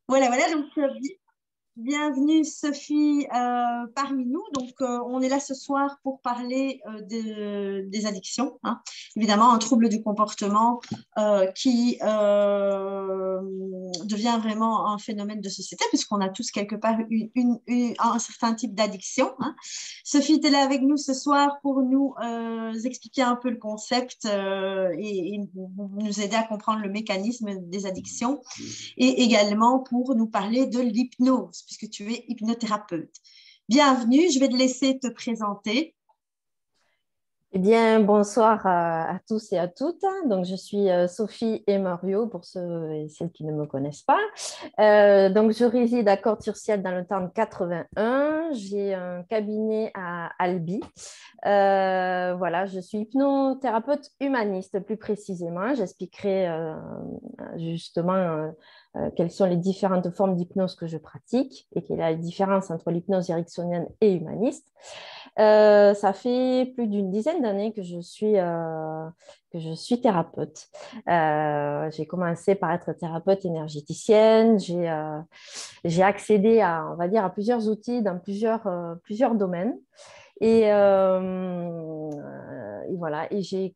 Voilà. Donc, bienvenue Sophie parmi nous. Donc, on est là ce soir pour parler des addictions, hein. Évidemment, un trouble du comportement qui devient vraiment un phénomène de société puisqu'on a tous quelque part un certain type d'addiction, hein. Sophie, tu es là avec nous ce soir pour nous expliquer un peu le concept et nous aider à comprendre le mécanisme des addictions et également pour nous parler de l'hypnose, puisque tu es hypnothérapeute. Bienvenue, je vais te laisser te présenter. Eh bien, bonsoir à tous et à toutes. Donc, je suis Sophie Emario pour ceux et celles qui ne me connaissent pas. Donc, je réside à Corte-sur-Ciel dans le Tarn 81. J'ai un cabinet à Albi. Voilà, je suis hypnothérapeute humaniste, plus précisément. J'expliquerai justement quelles sont les différentes formes d'hypnose que je pratique et quelle est la différence entre l'hypnose ericksonienne et humaniste. Ça fait plus d'une dizaine d'années que je suis thérapeute. J'ai commencé par être thérapeute énergéticienne. J'ai accédé on va dire, à plusieurs outils dans plusieurs domaines. Et voilà. Et j'ai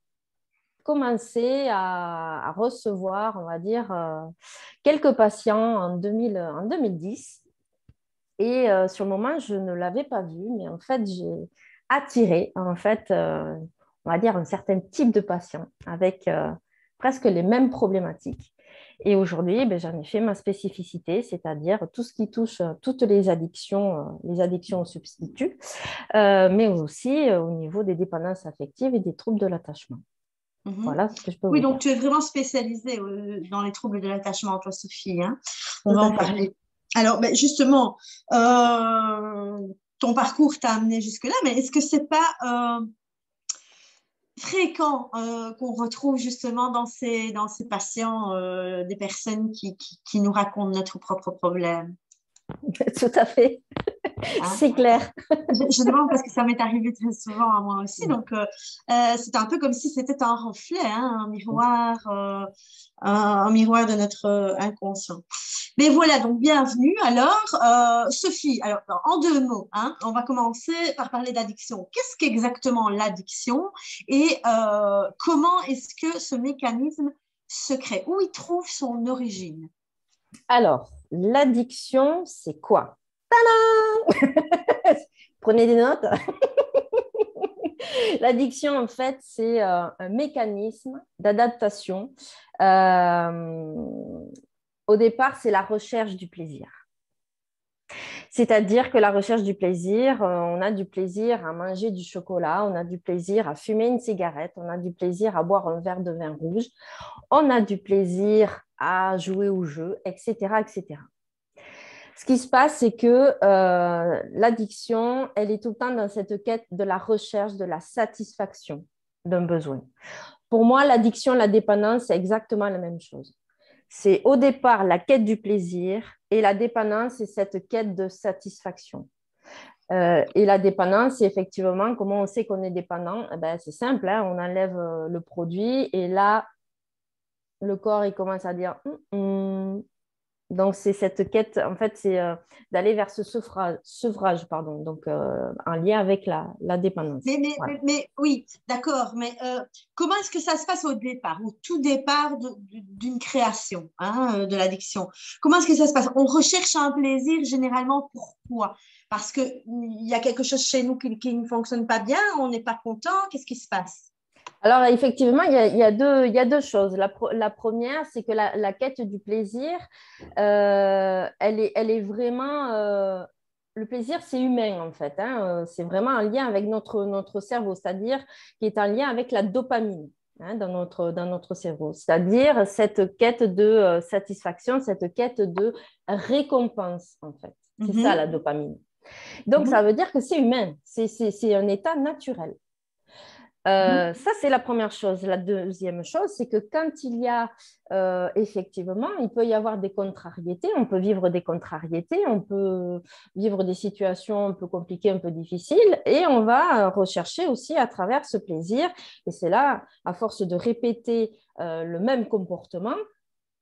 commencé à recevoir, on va dire, quelques patients en 2010. Et sur le moment, je ne l'avais pas vu, mais en fait, j'ai attiré, en fait, on va dire, un certain type de patient avec presque les mêmes problématiques. Et aujourd'hui, j'en ai fait ma spécificité, c'est-à-dire tout ce qui touche toutes les addictions aux substituts, mais aussi au niveau des dépendances affectives et des troubles de l'attachement. Voilà ce que je peux Oui, vous donc dire. tu es vraiment spécialisée dans les troubles de l'attachement, toi, Sophie, hein. On Tout va à en fait. parler. Alors, justement, ton parcours t'a amené jusque-là, mais est-ce que c'est pas fréquent qu'on retrouve justement dans ces patients des personnes qui nous racontent notre propre problème, Tout à fait. hein? C'est clair. Je demande parce que ça m'est arrivé très souvent à moi aussi. Donc, c'est un peu comme si c'était un reflet, hein, un miroir de notre inconscient. Mais voilà, donc bienvenue. Alors, Sophie, alors, en deux mots, hein, on va commencer par parler d'addiction. Qu'est-ce qu'exactement l'addiction et comment est-ce que ce mécanisme se crée? Où il trouve son origine? Alors, l'addiction, c'est quoi? Prenez des notes. L'addiction, en fait, c'est un mécanisme d'adaptation. Au départ, c'est la recherche du plaisir. C'est-à-dire que la recherche du plaisir, on a du plaisir à manger du chocolat, on a du plaisir à fumer une cigarette, on a du plaisir à boire un verre de vin rouge, on a du plaisir à jouer au jeu, etc., etc. Ce qui se passe, c'est que l'addiction, elle est tout le temps dans cette quête de la recherche, de la satisfaction d'un besoin. Pour moi, l'addiction, la dépendance, c'est exactement la même chose. C'est au départ la quête du plaisir et la dépendance, c'est cette quête de satisfaction. Et la dépendance, c'est effectivement comment on sait qu'on est dépendant. C'est simple, hein, on enlève le produit et là, le corps, il commence à dire Donc, c'est cette quête, en fait, c'est d'aller vers ce sevrage, pardon, donc en lien avec la dépendance. Voilà. Mais oui, d'accord, mais comment est-ce que ça se passe au départ, au tout départ d'une création, hein, de l'addiction? Comment est-ce que ça se passe? On recherche un plaisir généralement pourquoi? Parce qu'il y a quelque chose chez nous qui ne fonctionne pas bien, on n'est pas content, qu'est-ce qui se passe? Alors, effectivement, il y a deux choses. La première, c'est que la quête du plaisir, elle est vraiment... le plaisir, c'est humain, en fait, hein. C'est vraiment un lien avec notre cerveau, c'est-à-dire qui est un lien avec la dopamine, hein, dans notre cerveau. C'est-à-dire cette quête de satisfaction, cette quête de récompense, en fait. C'est ça, la Mhm, dopamine. Donc, ça mhm, veut dire que c'est humain, c'est un état naturel. mhm, Ça, c'est la première chose. La deuxième chose, c'est que quand il y a effectivement, il peut y avoir des contrariétés, on peut vivre des contrariétés, on peut vivre des situations un peu compliquées, un peu difficiles, et on va rechercher aussi à travers ce plaisir. Et c'est là, à force de répéter le même comportement,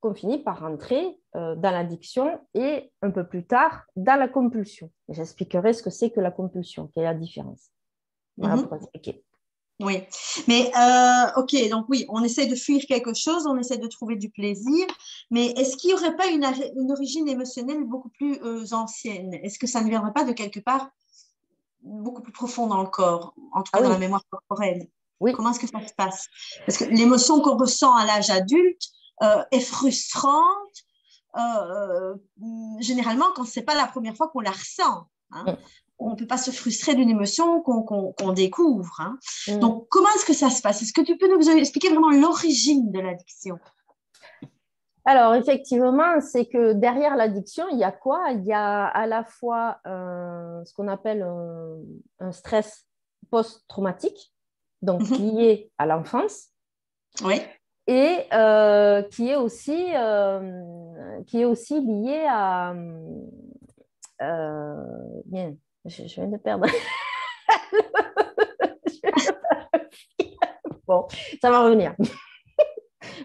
qu'on finit par rentrer dans l'addiction et un peu plus tard dans la compulsion. J'expliquerai ce que c'est que la compulsion, quelle est la différence. Voilà pour expliquer. Oui, mais ok, donc oui, on essaie de fuir quelque chose, on essaie de trouver du plaisir, mais est-ce qu'il n'y aurait pas une origine émotionnelle beaucoup plus ancienne? Est-ce que ça ne viendrait pas de quelque part beaucoup plus profond dans le corps, en tout cas dans la mémoire corporelle? Oui. Comment est-ce que ça se passe? Parce que l'émotion qu'on ressent à l'âge adulte est frustrante, généralement quand ce n'est pas la première fois qu'on la ressent. Hein. On ne peut pas se frustrer d'une émotion qu'on découvre. Hein. Donc, comment est-ce que ça se passe? Est-ce que tu peux nous expliquer vraiment l'origine de l'addiction? Alors, effectivement, c'est que derrière l'addiction, il y a quoi? Il y a à la fois ce qu'on appelle un stress post-traumatique, donc lié à l'enfance, oui. et qui est aussi lié à... bien, je viens de perdre. Bon, ça va revenir.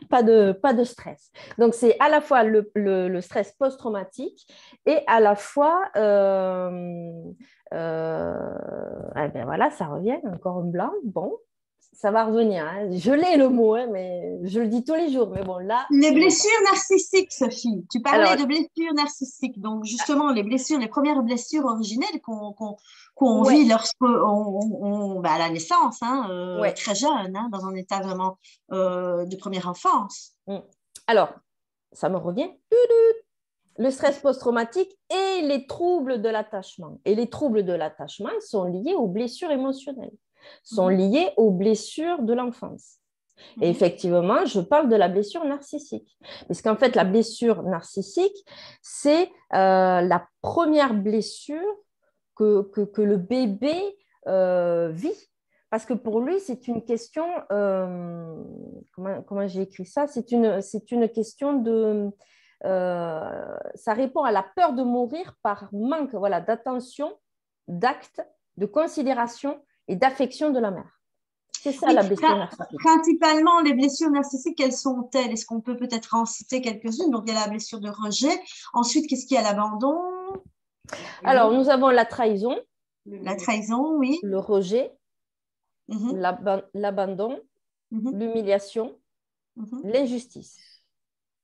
Pas de stress. Donc, c'est à la fois le stress post-traumatique et à la fois, eh ben voilà, ça revient, encore un blanc. Bon, ça va revenir. Hein. Je l'ai le mot, hein, mais je le dis tous les jours. Mais bon, là. Les blessures narcissiques, Sophie. Tu parlais de blessures narcissiques. Donc, justement, les premières blessures originelles qu'on vit lorsqu'on à la naissance, hein, très jeune, hein, dans un état vraiment de première enfance. Alors, ça me revient. Le stress post-traumatique et les troubles de l'attachement. Et les troubles de l'attachement sont liés aux blessures émotionnelles, sont liés aux blessures de l'enfance. Et effectivement, je parle de la blessure narcissique. Parce qu'en fait, la blessure narcissique, c'est la première blessure que le bébé vit. Parce que pour lui, c'est une question... comment j'ai écrit ça? C'est une question de... ça répond à la peur de mourir par manque d'attention, d'acte, de considération et d'affection de la mère. C'est ça la blessure narcissique. Principalement, les blessures narcissiques, quelles sont-elles? Est-ce qu'on peut peut-être en citer quelques-unes? Donc, il y a la blessure de rejet. Ensuite, qu'est-ce qu'il y a? L'abandon? Alors, nous avons la trahison. La trahison, oui. Le rejet, l'abandon, l'humiliation, l'injustice.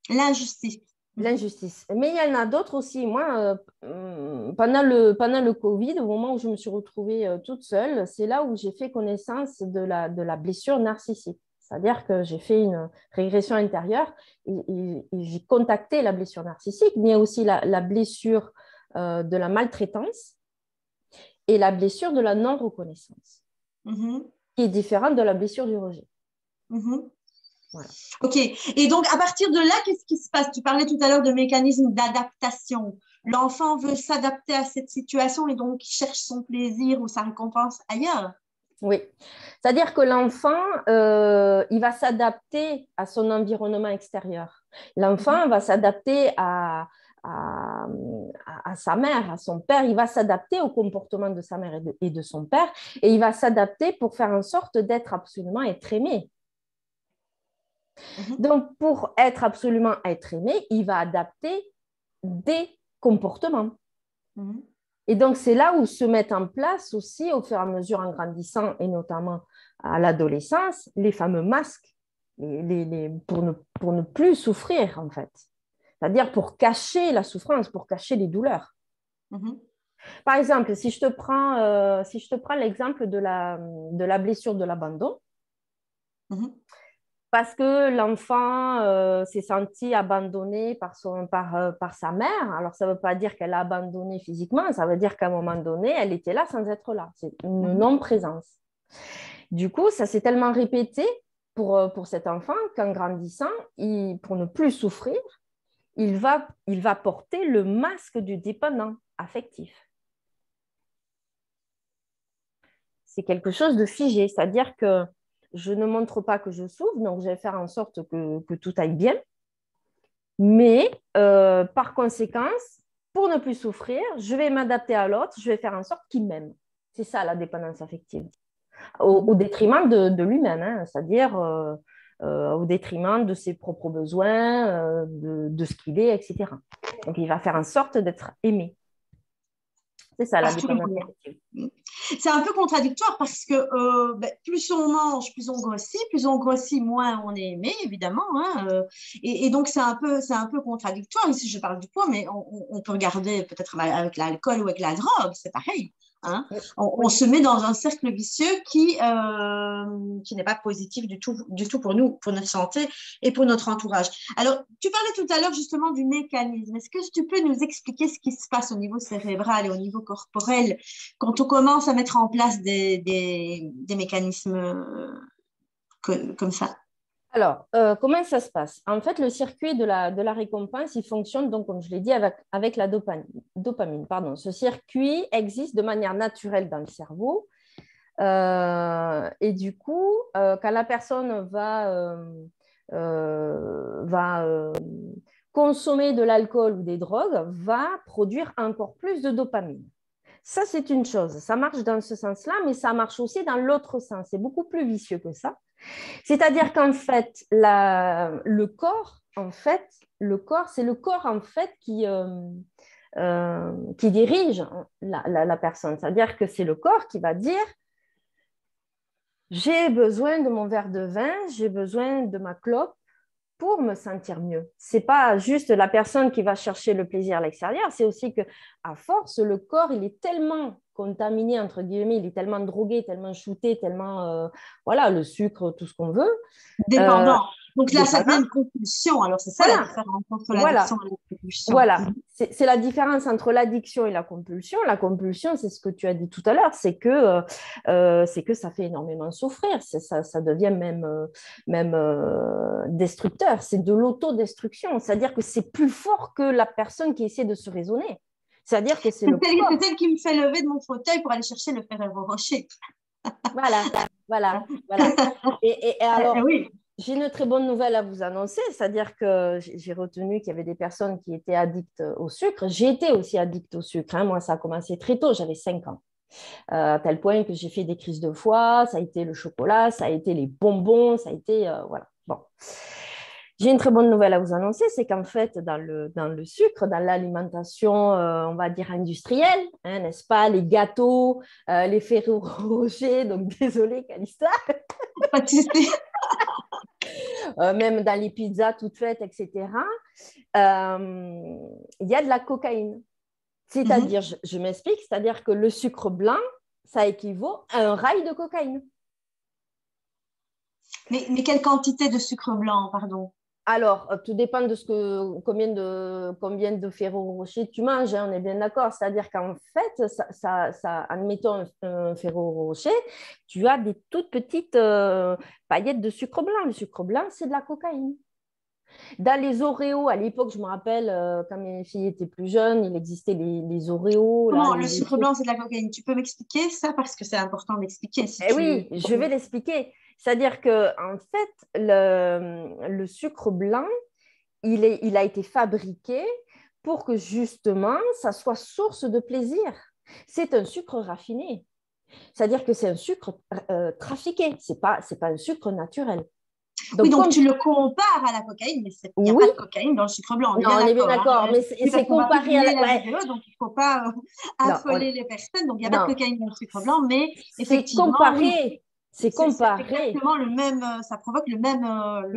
L'injustice. L'injustice. Mais il y en a d'autres aussi. Moi, pendant le Covid, au moment où je me suis retrouvée toute seule, c'est là où j'ai fait connaissance de la blessure narcissique. C'est-à-dire que j'ai fait une régression intérieure et j'ai contacté la blessure narcissique, mais aussi la blessure de la maltraitance et la blessure de la non-reconnaissance, qui est différente de la blessure du rejet. Voilà. Ok. Et donc, à partir de là, qu'est-ce qui se passe? Tu parlais tout à l'heure de mécanismes d'adaptation. L'enfant veut s'adapter à cette situation et donc il cherche son plaisir ou sa récompense ailleurs. Oui. C'est-à-dire que l'enfant, il va s'adapter à son environnement extérieur. L'enfant va s'adapter à sa mère, à son père. Il va s'adapter au comportement de sa mère et de son père. Et il va s'adapter pour faire en sorte d'être aimé. Donc, pour être aimé, il va adapter des comportements. Et donc, c'est là où se mettent en place aussi, au fur et à mesure en grandissant, et notamment à l'adolescence, les fameux masques pour ne plus souffrir, en fait. C'est-à-dire pour cacher la souffrance, pour cacher les douleurs. Par exemple, si je te prends l'exemple de la blessure de l'abandon, parce que l'enfant s'est senti abandonné par sa mère. Alors, ça ne veut pas dire qu'elle a abandonné physiquement, ça veut dire qu'à un moment donné, elle était là sans être là. C'est une non-présence. Du coup, ça s'est tellement répété pour cet enfant qu'en grandissant, pour ne plus souffrir, il va porter le masque du dépendant affectif. C'est quelque chose de figé, c'est-à-dire que je ne montre pas que je souffre, donc je vais faire en sorte que tout aille bien. Mais par conséquence, pour ne plus souffrir, je vais m'adapter à l'autre, je vais faire en sorte qu'il m'aime. C'est ça la dépendance affective. Au détriment de lui-même, hein, c'est-à-dire au détriment de ses propres besoins, de ce qu'il est, etc. Donc, il va faire en sorte d'être aimé. C'est ça, la dépendance Absolument. affective. C'est un peu contradictoire parce que plus on mange, plus on grossit, moins on est aimé, évidemment. Hein, et donc, c'est un peu contradictoire. Ici, je parle du poids, mais on peut regarder peut-être avec l'alcool ou avec la drogue, c'est pareil. Hein. Oui, On se met dans un cercle vicieux qui n'est pas positif du tout pour nous, pour notre santé et pour notre entourage. Alors, tu parlais tout à l'heure justement du mécanisme. Est-ce que tu peux nous expliquer ce qui se passe au niveau cérébral et au niveau corporel quand on commence à mettre en place des mécanismes comme ça? alors, comment ça se passe? En fait, le circuit de la récompense, il fonctionne, donc, comme je l'ai dit, avec la dopamine. Pardon. Ce circuit existe de manière naturelle dans le cerveau. Et du coup, quand la personne va consommer de l'alcool ou des drogues, va produire encore plus de dopamine. Ça, c'est une chose. Ça marche dans ce sens-là, mais ça marche aussi dans l'autre sens. C'est beaucoup plus vicieux que ça. C'est-à-dire qu'en fait, le corps, c'est le corps en fait qui dirige la personne. C'est-à-dire que c'est le corps qui va dire j'ai besoin de mon verre de vin, j'ai besoin de ma clope pour me sentir mieux. C'est pas juste la personne qui va chercher le plaisir à l'extérieur, c'est aussi que à force, le corps, il est tellement contaminé, entre guillemets, il est tellement drogué, tellement shooté, tellement, voilà, le sucre, tout ce qu'on veut, euh, Dépendant. Donc là, ça devient dépendant. une compulsion. Alors, c'est ça la Voilà, différence entre voilà. l'addiction et la compulsion. Voilà, c'est la différence entre l'addiction et la compulsion. La compulsion, c'est ce que tu as dit tout à l'heure, c'est que ça fait énormément souffrir, ça devient même destructeur, c'est de l'autodestruction, c'est-à-dire que c'est plus fort que la personne qui essaie de se raisonner, c'est-à-dire que c'est le corps. C'est celle qui me fait lever de mon fauteuil pour aller chercher le Ferrero Rocher. Voilà, voilà, voilà. Et alors, Oui. j'ai une très bonne nouvelle à vous annoncer, c'est-à-dire que j'ai retenu qu'il y avait des personnes qui étaient addictes au sucre. J'ai été aussi addict au sucre, hein. Moi, ça a commencé très tôt, j'avais 5 ans, à tel point que j'ai fait des crises de foie, ça a été le chocolat, ça a été les bonbons, ça a été... voilà. Bon. J'ai une très bonne nouvelle à vous annoncer, c'est qu'en fait, dans le sucre, dans l'alimentation, on va dire industrielle, hein, n'est-ce pas, les gâteaux, les Ferrero Rocher, donc désolé, Calista, Pas de souci. même dans les pizzas toutes faites, etc., il y a de la cocaïne. C'est-à-dire, je m'explique, c'est-à-dire que le sucre blanc, ça équivaut à un rail de cocaïne. Mais quelle quantité de sucre blanc, pardon? Alors, tout dépend de combien de Ferrero Rocher tu manges, hein, on est bien d'accord. C'est-à-dire qu'en fait, admettons un Ferrero Rocher, tu as des toutes petites paillettes de sucre blanc. Le sucre blanc, c'est de la cocaïne. Dans les Oreos, à l'époque, je me rappelle, quand mes filles étaient plus jeunes, il existait les Oreos. Là, Comment le sucre blanc, c'est de la cocaïne? Tu peux m'expliquer ça parce que c'est important d'expliquer si Eh tu... oui, je vais l'expliquer. C'est-à-dire que en fait, le sucre blanc, il a été fabriqué pour que justement, ça soit source de plaisir. C'est un sucre raffiné. C'est-à-dire que c'est un sucre trafiqué. C'est pas un sucre naturel. Oui, Donc, donc comme tu le compares à la cocaïne, mais il n'y a oui, pas de cocaïne dans le sucre blanc, on est non, bien on est bien d'accord. d'accord, Hein. mais Oui, parce c'est qu'on va comparé à publier la... la Ouais, vidéo, donc il ne faut pas non, affoler les personnes. Donc il n'y a pas de non, cocaïne dans le sucre blanc, mais c'est effectivement, oui, comparé. C'est c'est comparé. exactement le même, ça provoque le même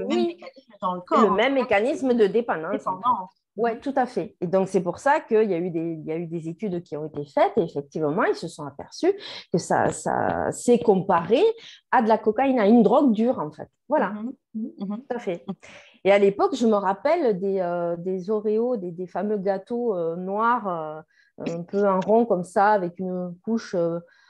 Oui, mécanisme dans le le corps, en tout même cas, mécanisme de dépendance, en fait. dépendant. Oui, tout à fait. Et donc, c'est pour ça qu'il y a eu des études qui ont été faites et effectivement, ils se sont aperçus que ça s'est comparé à de la cocaïne, à une drogue dure, en fait. Voilà, tout à fait. Et à l'époque, je me rappelle des Oreos, des fameux gâteaux noirs, un peu en rond comme ça, avec une couche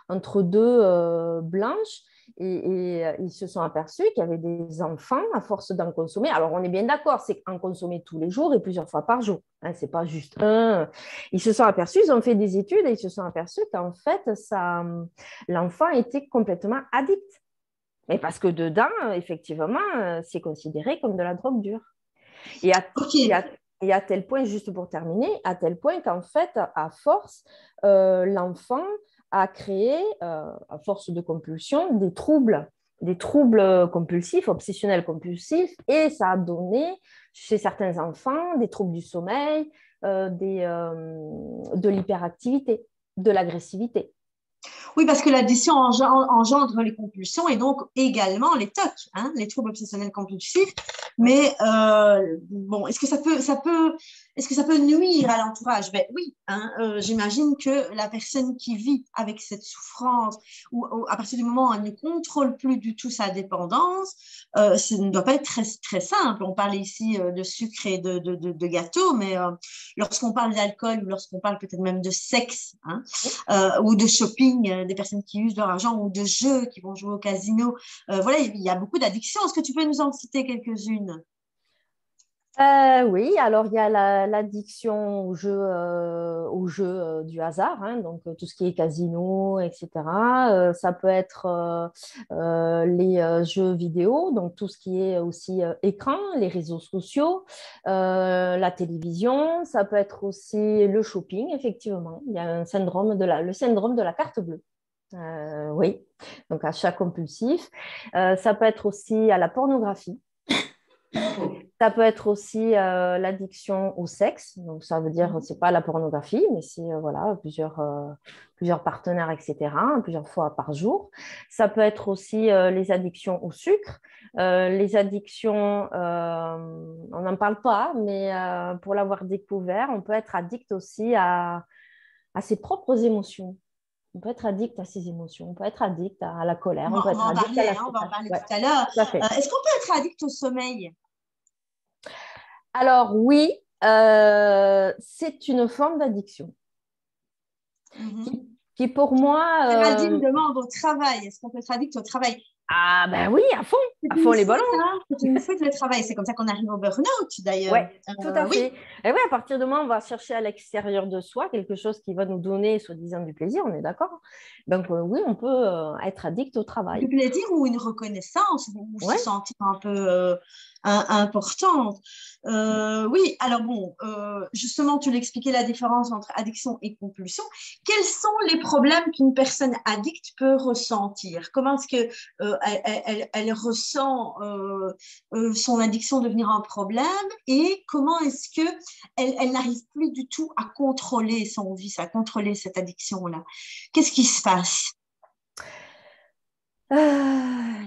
entre deux blanches. Ils se sont aperçus qu'il y avait des enfants, à force d'en consommer. Alors, on est bien d'accord, c'est en consommer tous les jours et plusieurs fois par jour. Hein, c'est pas juste un. Ils se sont aperçus, ils ont fait des études et ils se sont aperçus qu'en fait, l'enfant était complètement addict. Mais parce que dedans, effectivement, c'est considéré comme de la drogue dure. Et à, Ok. et à tel point, juste pour terminer, à tel point qu'en fait, à force, l'enfant a créé, à force de compulsion, des troubles des troubles compulsifs, obsessionnels compulsifs, et ça a donné chez certains enfants des troubles du sommeil, de l'hyperactivité, de l'agressivité. Oui, parce que l'addiction engendre les compulsions et donc également les TOC, hein, les troubles obsessionnels compulsifs. Mais bon, est-ce que ça peut nuire à l'entourage? Ben oui, hein, j'imagine que la personne qui vit avec cette souffrance, ou à partir du moment où elle ne contrôle plus du tout sa dépendance, ça ne doit pas être très, très simple. On parle ici de sucre et de gâteau, mais lorsqu'on parle d'alcool ou lorsqu'on parle peut-être même de sexe, hein, ou de shopping, des personnes qui usent leur argent, ou de jeux, qui vont jouer au casino. Voilà, il y a beaucoup d'addictions. Est-ce que tu peux nous en citer quelques-unes? Oui, alors il y a l'addiction au jeu du hasard, hein, donc tout ce qui est casino, etc. Ça peut être les jeux vidéo, donc tout ce qui est aussi écran, les réseaux sociaux, la télévision. Ça peut être aussi le shopping, effectivement. Il y a le syndrome de la carte bleue. Oui, donc achat compulsif. Ça peut être aussi à la pornographie. Ça peut être aussi l'addiction au sexe. Donc, ça veut dire, c'est pas la pornographie, mais c'est voilà, plusieurs partenaires, etc., plusieurs fois par jour. Ça peut être aussi les addictions au sucre. Les addictions, on n'en parle pas, mais pour l'avoir découvert, on peut être addict aussi à ses propres émotions. On peut être addict à ses émotions, on peut être addict à la colère, on peut On être va en addict parler, à la hein, on va en tristesse. parler Ouais, tout à l'heure. tout à fait. Est-ce qu'on peut être addict au sommeil? Alors oui, c'est une forme d'addiction Mhm. qui pour moi, Géraldine demande au travail. Est-ce qu'on peut être addict au travail? ah ben oui, C'est à une fond les fuite, ballons. hein? C'est une fuite le travail. C'est comme ça qu'on arrive au burn-out, d'ailleurs. Ouais, tout à Oui, fait. Et oui, à partir de moment, on va chercher à l'extérieur de soi quelque chose qui va nous donner, soi-disant, du plaisir, on est d'accord? Donc oui, on peut être addict au du travail. plaisir ou une reconnaissance ou se Ouais. sentir un peu importante. Oui, alors bon, justement, tu l'expliquais la différence entre addiction et compulsion. Quels sont les problèmes qu'une personne addicte peut ressentir? Comment est-ce que elle ressent son addiction devenir un problème et comment est-ce que elle n'arrive plus du tout à contrôler son vice, à contrôler cette addiction-là? Qu'est-ce qui se passe? Il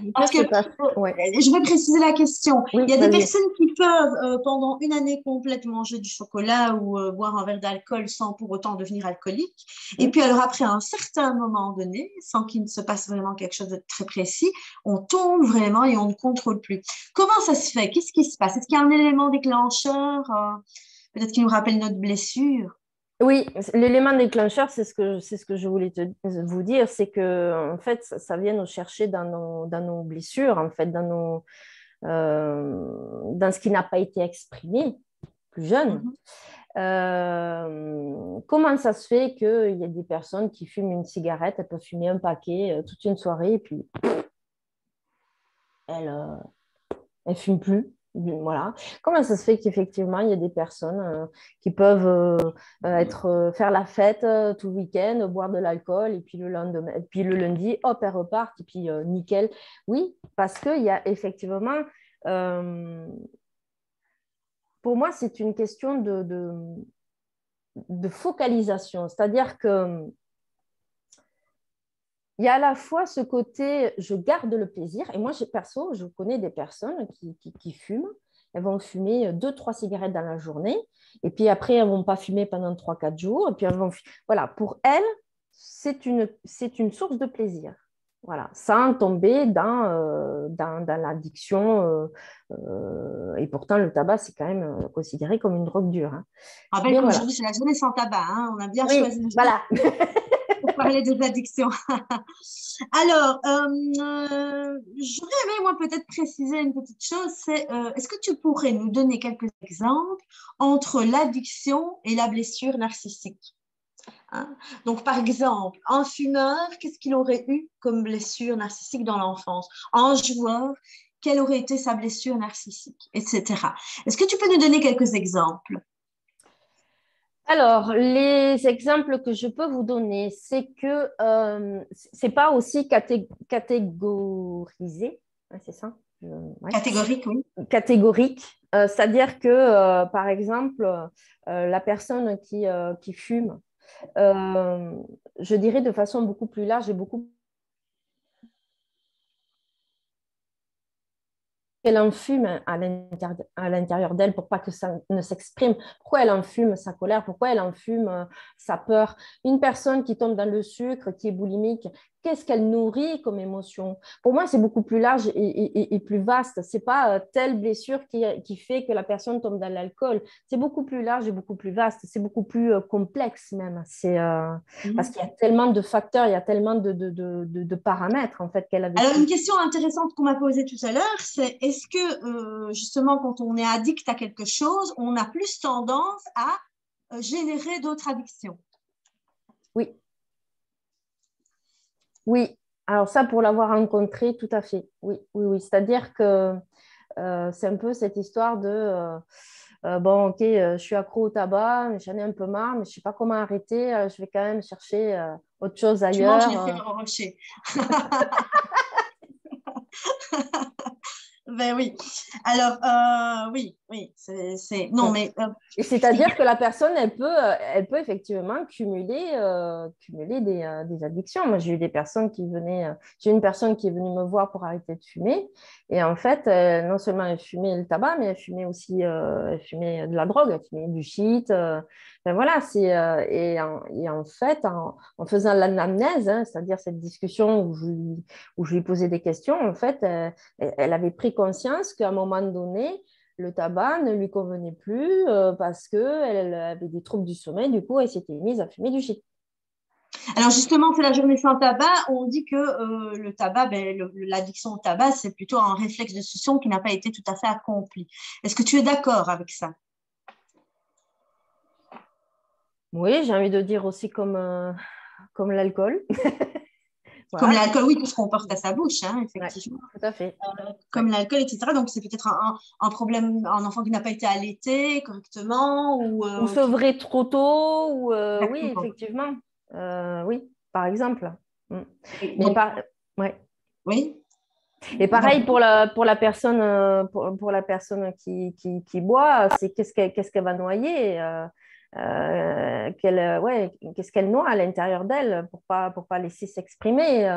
peut Parce que, se passer. Ouais. je vais préciser la question. Il Oui, y a des vas-y. personnes qui peuvent, pendant une année complète, manger du chocolat ou boire un verre d'alcool sans pour autant devenir alcoolique. Et Hmm. puis, alors, après un certain moment donné, sans qu'il ne se passe vraiment quelque chose de très précis, on tombe vraiment et on ne contrôle plus. Comment ça se fait? Qu'est-ce qui se passe? Est-ce qu'il y a un élément déclencheur, peut-être qui nous rappelle notre blessure? Oui, l'élément déclencheur, c'est ce que je voulais vous dire, c'est que en fait, ça vient nous chercher dans nos blessures, en fait, dans ce qui n'a pas été exprimé plus jeune. Mhm. Comment ça se fait qu'il y a des personnes qui fument une cigarette, elles peuvent fumer un paquet toute une soirée et puis elles ne fument plus. Voilà. Comment ça se fait qu'effectivement, il y a des personnes qui peuvent faire la fête tout le week-end, boire de l'alcool, et puis le lendemain, et puis le lundi, hop, elles repartent, et puis nickel. Oui, parce qu'il y a effectivement, euh, pour moi, c'est une question de focalisation. C'est-à-dire que il y a à la fois ce côté, je garde le plaisir. Et moi, perso, je connais des personnes qui fument. Elles vont fumer 2, 3 cigarettes dans la journée. Et puis après, elles ne vont pas fumer pendant 3, 4 jours. Et puis elles vont... Voilà, pour elles, c'est une source de plaisir. Voilà, sans tomber dans l'addiction. Et pourtant, le tabac, c'est quand même considéré comme une drogue dure, hein. Je rappelle Mais voilà. qu'aujourd'hui, c'est la journée sans tabac, hein. On a bien Oui, choisi le jour voilà. pour parler des addictions. Alors, j'aurais aimé, moi, peut-être préciser une petite chose, c'est est-ce que tu pourrais nous donner quelques exemples entre l'addiction et la blessure narcissique? Hein. Donc, par exemple, un fumeur, qu'est-ce qu'il aurait eu comme blessure narcissique dans l'enfance? Un joueur, quelle aurait été sa blessure narcissique, etc. Est-ce que tu peux nous donner quelques exemples? Alors, les exemples que je peux vous donner, c'est que c'est pas aussi catégorisé, ouais, c'est ça? Ouais. Catégorique, oui. Catégorique. C'est-à-dire que, par exemple, la personne qui fume, euh, je dirais de façon beaucoup plus large et beaucoup elle en fume à l'intérieur d'elle pour pas que ça ne s'exprime. Pourquoi elle en fume sa colère? Pourquoi elle en fume sa peur? Une personne qui tombe dans le sucre, qui est boulimique, qu'est-ce qu'elle nourrit comme émotion? Pour moi, c'est beaucoup plus large et plus vaste. C'est pas telle blessure qui fait que la personne tombe dans l'alcool. C'est beaucoup plus large et beaucoup plus vaste. C'est beaucoup plus complexe même. Parce Mhm. qu'il y a tellement de facteurs, il y a tellement de paramètres en fait qu'elle a Alors, vécu. une question intéressante qu'on m'a posée tout à l'heure, c'est est-ce que justement quand on est addict à quelque chose, on a plus tendance à générer d'autres addictions? Oui. Oui, alors ça, pour l'avoir rencontré, tout à fait. Oui, oui, oui. C'est-à-dire que c'est un peu cette histoire de bon, ok, je suis accro au tabac, mais j'en ai un peu marre, mais je ne sais pas comment arrêter. Je vais quand même chercher autre chose Tu manges ailleurs. les Ferrero Rocher. Ben oui. Alors, oui, oui, non, mais Et il y a- c'est-à-dire que la personne, elle peut effectivement cumuler des addictions. Moi, j'ai eu des personnes qui venaient, j'ai une personne qui est venue me voir pour arrêter de fumer. Et en fait, non seulement elle fumait le tabac, mais elle fumait aussi elle fumait de la drogue, elle fumait du shit. Ben voilà, et en fait, en faisant l'anamnèse, hein, c'est-à-dire cette discussion où je lui posais des questions, en fait, elle avait pris conscience qu'à un moment donné, le tabac ne lui convenait plus parce qu'elle avait des troubles du sommeil. Du coup, elle s'était mise à fumer du shit. Alors justement, c'est la journée sans tabac. On dit que le tabac, ben, l'addiction au tabac, c'est plutôt un réflexe de succion qui n'a pas été tout à fait accompli. Est-ce que tu es d'accord avec ça? Oui, j'ai envie de dire aussi comme l'alcool. Comme Voilà. l'alcool, oui, tout ce qu'on porte à sa bouche, hein, Ouais, effectivement. tout à fait. Comme Ouais. l'alcool, etc. Donc c'est peut-être un problème, un enfant qui n'a pas été allaité correctement ou Ou qui... sevrer trop tôt, ou oui, Exactement. effectivement. Oui, par exemple. Mm. Et Mais donc, par... ouais. oui, Et pareil vas-y. pour la personne, pour la personne qui boit, c'est qu'est-ce qu'elle va noyer, ouais, qu'est-ce qu'elle noie à l'intérieur d'elle pour pas laisser s'exprimer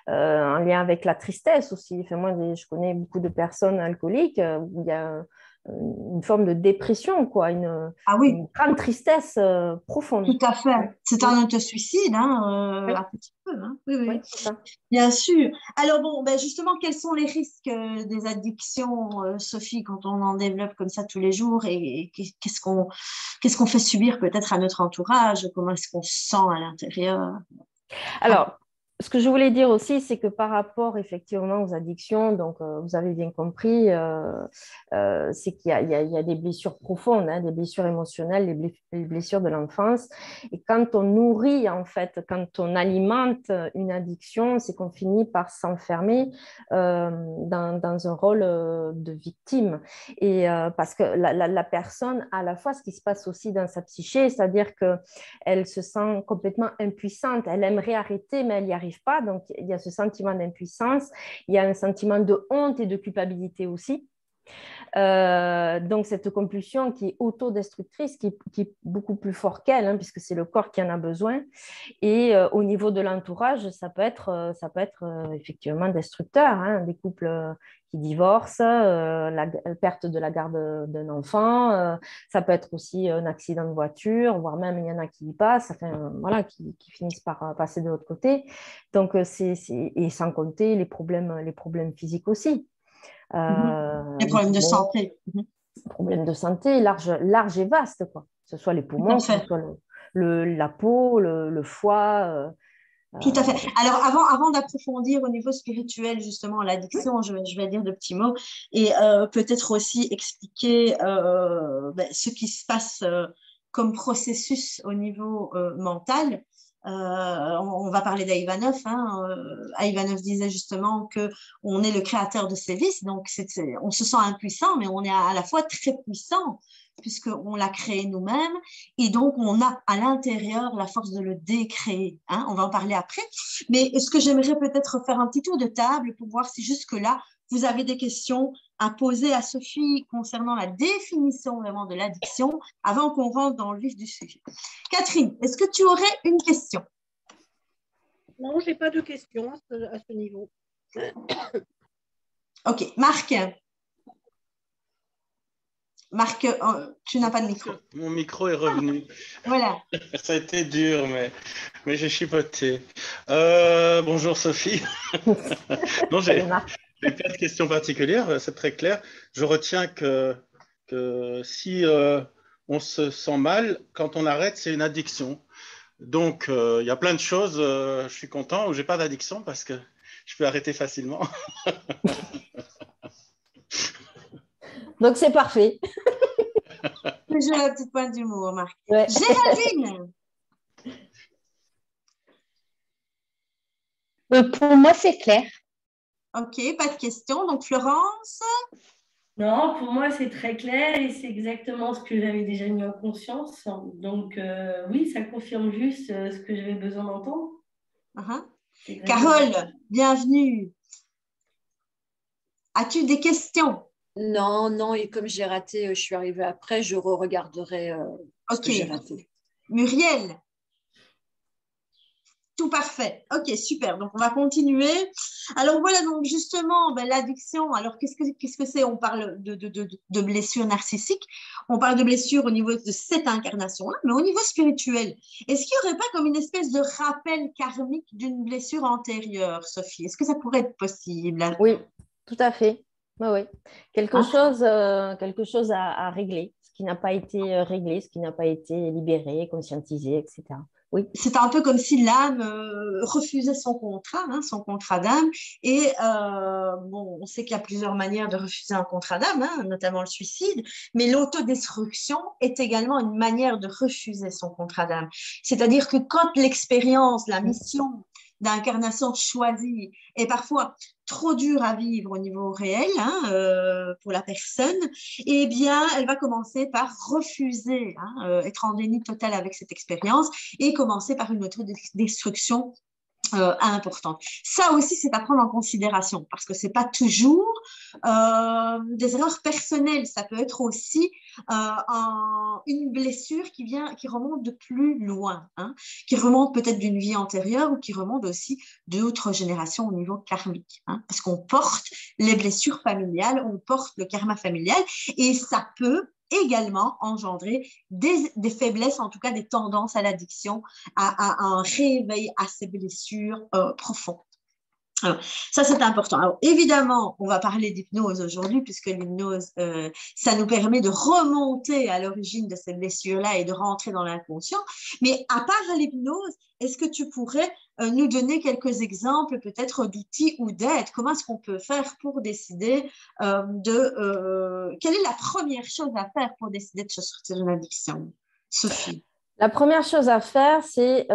en lien avec la tristesse aussi. Enfin, moi, je connais beaucoup de personnes alcooliques où il y a une forme de dépression, quoi, Ah oui, une grande tristesse profonde. tout à fait. Oui, C'est oui, un autosuicide, hein, un oui, petit peu, hein. Oui, oui. oui, c'est ça. Bien sûr. Alors bon, ben justement, quels sont les risques des addictions, Sophie, quand on en développe comme ça tous les jours et qu'est-ce qu'on fait subir peut-être à notre entourage? Comment est-ce qu'on se sent à l'intérieur? Alors, ce que je voulais dire aussi, c'est que par rapport effectivement aux addictions, donc vous avez bien compris, c'est qu'il y a des blessures profondes, hein, des blessures émotionnelles, les blessures de l'enfance. Et quand on nourrit, en fait, quand on alimente une addiction, c'est qu'on finit par s'enfermer dans un rôle de victime. Et parce que la personne, à la fois, ce qui se passe aussi dans sa psyché, c'est-à-dire que elle se sent complètement impuissante. Elle aimerait arrêter, mais elle n'y arrive pas. Donc, il y a ce sentiment d'impuissance. Il y a un sentiment de honte et de culpabilité aussi. Donc, cette compulsion qui est autodestructrice, qui est beaucoup plus fort qu'elle, hein, puisque c'est le corps qui en a besoin. Et au niveau de l'entourage, ça peut être effectivement destructeur. Hein, des couples qui divorcent, la perte de la garde d'un enfant, ça peut être aussi un accident de voiture, voire même il y en a qui y passent, enfin, voilà, qui finissent par passer de l'autre côté. Donc, et sans compter les problèmes physiques aussi. Mhm. Les Les problèmes de poumons, santé. Mhm. problèmes de santé large et vaste, quoi. Que ce soit les Tout à poumons, que ce fait. soit la peau, le foie. Tout à fait. Euh, Alors, avant d'approfondir au niveau spirituel, justement, l'addiction, je vais dire de petits mots et peut-être aussi expliquer ben, ce qui se passe comme processus au niveau mental. On va parler d'Ivanov. Hein. Ivanov disait justement que on est le créateur de ses vices, donc on se sent impuissant, mais on est à la fois très puissant puisqu'on l'a créé nous-mêmes, et donc on a à l'intérieur la force de le décréer. Hein, on va en parler après. Mais est-ce que j'aimerais peut-être faire un petit tour de table pour voir si jusque-là, vous avez des questions à poser à Sophie concernant la définition vraiment de l'addiction avant qu'on rentre dans le vif du sujet. Catherine, est-ce que tu aurais une question? Non, je n'ai pas de questions à ce niveau. Ok, Marc. Marc, tu n'as pas de micro. Mon micro est revenu. Voilà. Ça a été dur, mais j'ai chipoté. Bonjour Sophie. Non, j'ai pas de questions particulières, c'est très clair. Je retiens que si on se sent mal, quand on arrête, c'est une addiction. Donc, il y a plein de choses, je suis content, où j'ai pas d'addiction parce que je peux arrêter facilement. Donc, c'est parfait. J'ai la petite pointe d'humour, Marc. Ouais. Géraldine. Pour moi, c'est clair. Ok, pas de questions. Donc, Florence. Non, pour moi, c'est très clair et c'est exactement ce que j'avais déjà mis en conscience. Donc, oui, ça confirme juste ce que j'avais besoin d'entendre. Carole, bienvenue. As-tu des questions? Non, et comme j'ai raté, je suis arrivée après, je re-regarderai ce que j'ai raté. Muriel. Tout parfait. Ok, super. Donc, on va continuer. Alors, voilà, donc justement, l'addiction, alors qu'est-ce que c'est? On parle de blessures narcissiques, on parle de blessures au niveau de cette incarnation-là, mais au niveau spirituel, est-ce qu'il n'y aurait pas comme une espèce de rappel karmique d'une blessure antérieure, Sophie? Est-ce que ça pourrait être possible? Oui, tout à fait. Oui. Quelque chose à régler, ce qui n'a pas été réglé, ce qui n'a pas été libéré, conscientisé, etc. Oui. C'est un peu comme si l'âme refusait son contrat d'âme. Et on sait qu'il y a plusieurs manières de refuser un contrat d'âme, notamment le suicide, mais l'autodestruction est également une manière de refuser son contrat d'âme. C'est-à-dire que quand l'expérience, la mission d'incarnation choisie est parfois trop dure à vivre au niveau réel pour la personne, eh bien, elle va commencer par refuser, être en déni total avec cette expérience et commencer par une autodestruction importante. Ça aussi, c'est à prendre en considération parce que c'est pas toujours des erreurs personnelles. Ça peut être aussi une blessure qui remonte de plus loin, qui remonte peut-être d'une vie antérieure ou qui remonte aussi d'autres générations au niveau karmique. Parce qu'on porte les blessures familiales, on porte le karma familial et ça peut également engendrer des faiblesses, en tout cas des tendances à l'addiction, à un réveil à ces blessures profondes. Alors, ça, c'est important. Alors, évidemment, on va parler d'hypnose aujourd'hui, puisque l'hypnose, ça nous permet de remonter à l'origine de ces blessures-là et de rentrer dans l'inconscient. Mais à part l'hypnose, est-ce que tu pourrais nous donner quelques exemples peut-être d'outils ou d'aides? Comment est-ce qu'on peut faire pour décider quelle est la première chose à faire pour décider de se sortir d'une addiction, Sophie? La première chose à faire, c'est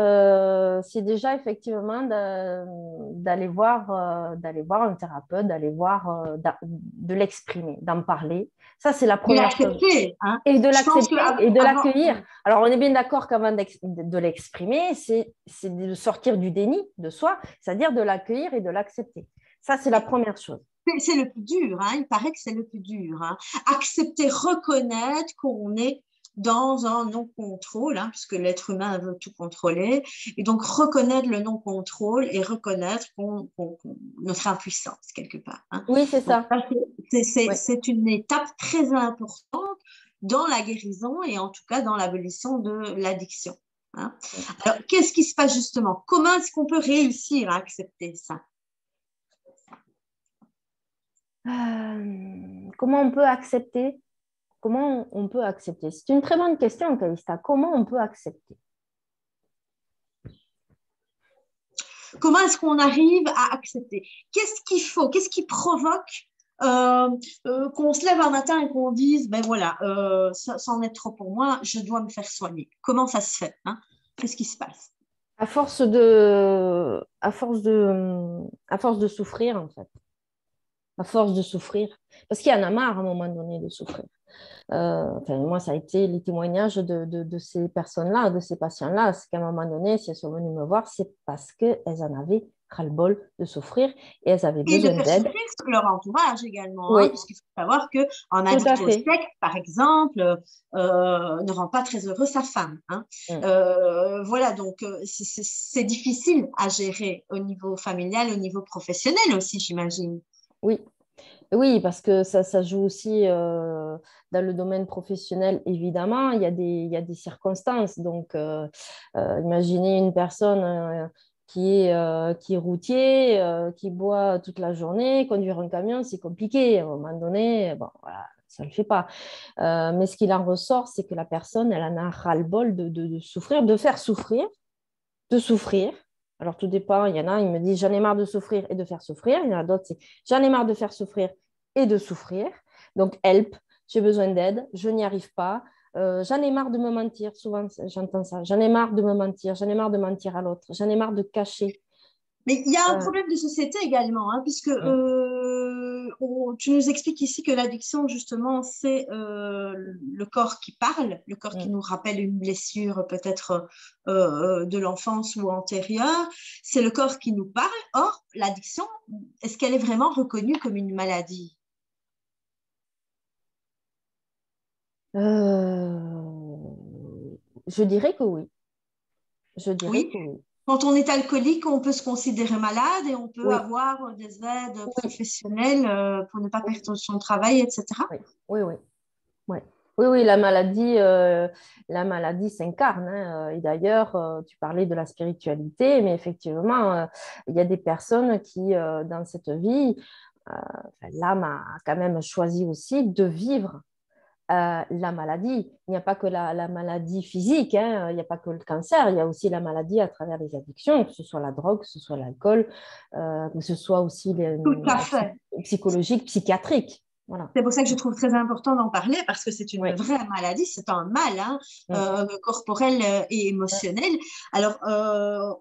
déjà effectivement d'aller voir un thérapeute, de l'exprimer, d'en parler. Ça, c'est la première chose. Et de l'accepter et de l'accueillir. Alors, on est bien d'accord qu'avant de l'exprimer, c'est de sortir du déni de soi, c'est-à-dire de l'accueillir et de l'accepter. Ça, c'est la première chose. C'est le plus dur, il paraît que c'est le plus dur. Accepter, reconnaître qu'on est dans un non-contrôle, puisque l'être humain veut tout contrôler, et donc reconnaître le non-contrôle et reconnaître notre impuissance quelque part. Oui, c'est ça. C'est une étape très importante dans la guérison et en tout cas dans l'abolition de l'addiction. Alors, qu'est-ce qui se passe justement? Comment est-ce qu'on peut réussir à accepter ça? Comment on peut accepter? Comment on peut accepter? C'est une très bonne question, Calista. Comment on peut accepter? Comment est-ce qu'on arrive à accepter? Qu'est-ce qu'il faut? Qu'est-ce qui provoque qu'on se lève un matin et qu'on dise, ben voilà, ça en est trop pour moi, je dois me faire soigner. Comment ça se fait? Qu'est-ce qui se passe? À force de souffrir, en fait. à force de souffrir. Parce qu'il y en a marre à un moment donné de souffrir. Moi, ça a été les témoignages de ces personnes-là, de ces patients-là. C'est qu'à un moment donné, si elles sont venues me voir, c'est parce qu'elles en avaient ras-le-bol de souffrir et elles avaient Et de besoin faire d'aide. souffrir leur entourage également, Oui, puisqu'il faut savoir qu'en tout à addict au fait. sexe, par exemple, ne rend pas très heureux sa femme. Voilà, donc c'est difficile à gérer au niveau familial, au niveau professionnel aussi, j'imagine. Oui. Oui, parce que ça joue aussi dans le domaine professionnel, évidemment, il y a des circonstances. Donc, imaginez une personne qui est routier, qui boit toute la journée, conduire un camion, c'est compliqué. À un moment donné, bon, voilà, ça ne le fait pas. Mais ce qu'il en ressort, c'est que la personne, elle en a ras-le-bol de souffrir, de faire souffrir, de souffrir. Alors, tout dépend. Il y en a, ils me disent, j'en ai marre de souffrir et de faire souffrir. Il y en a d'autres, c'est, j'en ai marre de faire souffrir et de souffrir. Donc, help, j'ai besoin d'aide, je n'y arrive pas. J'en ai marre de me mentir. Souvent, j'entends ça. J'en ai marre de me mentir. J'en ai marre de mentir à l'autre. J'en ai marre de cacher. Mais il y a un problème de société également, puisque tu nous expliques ici que l'addiction, justement, c'est le corps qui parle, le corps qui nous rappelle une blessure peut-être de l'enfance ou antérieure. C'est le corps qui nous parle. Or, l'addiction, est-ce qu'elle est vraiment reconnue comme une maladie? Je dirais que oui. Je dirais Oui. que oui. Quand on est alcoolique, on peut se considérer malade et on peut Oui. avoir des aides professionnelles pour ne pas perdre son travail, etc. Oui, oui. Oui. Oui, oui, la maladie s'incarne. Et d'ailleurs, tu parlais de la spiritualité, mais effectivement, il y a des personnes qui, dans cette vie, l'âme a quand même choisi aussi de vivre la maladie. Il n'y a pas que la maladie physique, il n'y a pas que le cancer, il y a aussi la maladie à travers les addictions, que ce soit la drogue, que ce soit l'alcool, que ce soit aussi Tout à fait. psychologique, psychiatrique. Voilà. C'est pour ça que je trouve très important d'en parler parce que c'est une Oui. vraie maladie, c'est un mal corporel et émotionnel. Alors,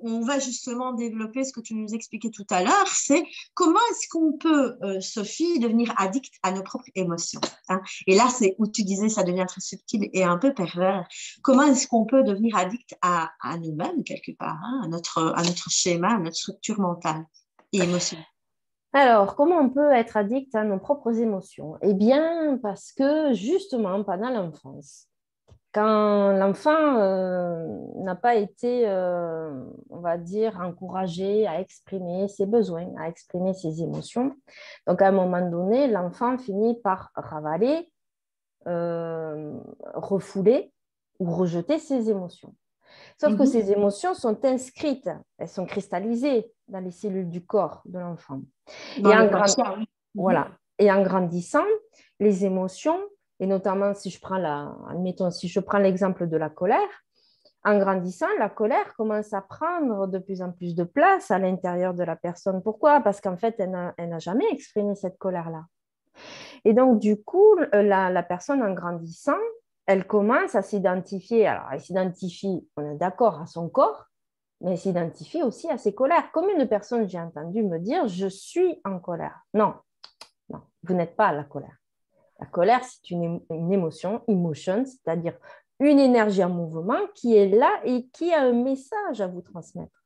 on va justement développer ce que tu nous expliquais tout à l'heure, c'est comment est-ce qu'on peut, Sophie, devenir addict à nos propres émotions. Et là, c'est où tu disais ça devient très subtil et un peu pervers. Comment est-ce qu'on peut devenir addict à nous-mêmes quelque part, à notre schéma, à notre structure mentale et émotionnelle? Alors, comment on peut être addict à nos propres émotions? Eh bien, parce que justement, pendant l'enfance, quand l'enfant n'a pas été, on va dire, encouragé à exprimer ses besoins, à exprimer ses émotions, donc à un moment donné, l'enfant finit par ravaler, refouler ou rejeter ses émotions. Sauf que ces émotions sont inscrites, elles sont cristallisées dans les cellules du corps de l'enfant. Voilà. Et en grandissant, les émotions, et notamment si je prends l'exemple de la colère, en grandissant, la colère commence à prendre de plus en plus de place à l'intérieur de la personne. Pourquoi? Parce qu'en fait, elle n'a jamais exprimé cette colère-là. Et donc, du coup, la personne en grandissant, elle commence à s'identifier. Alors, elle s'identifie, on est d'accord, à son corps, mais elle s'identifie aussi à ses colères. Combien de personnes j'ai entendu me dire « je suis en colère ». Non, non, vous n'êtes pas à la colère. La colère, c'est une émotion, emotion, c'est-à-dire une énergie en mouvement qui est là et qui a un message à vous transmettre.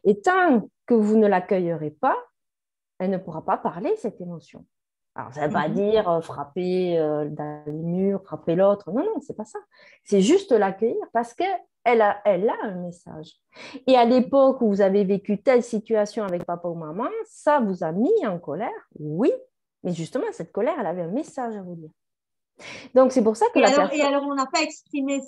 Et tant que vous ne l'accueillerez pas, elle ne pourra pas parler, cette émotion. Alors, ça ne veut pas dire frapper dans les murs, frapper l'autre. Non, non, ce n'est pas ça. C'est juste l'accueillir parce qu'elle a un message. Et à l'époque où vous avez vécu telle situation avec papa ou maman, ça vous a mis en colère, oui, mais justement, cette colère, elle avait un message à vous dire. Donc, c'est pour ça que Et alors, on n'a pas exprimé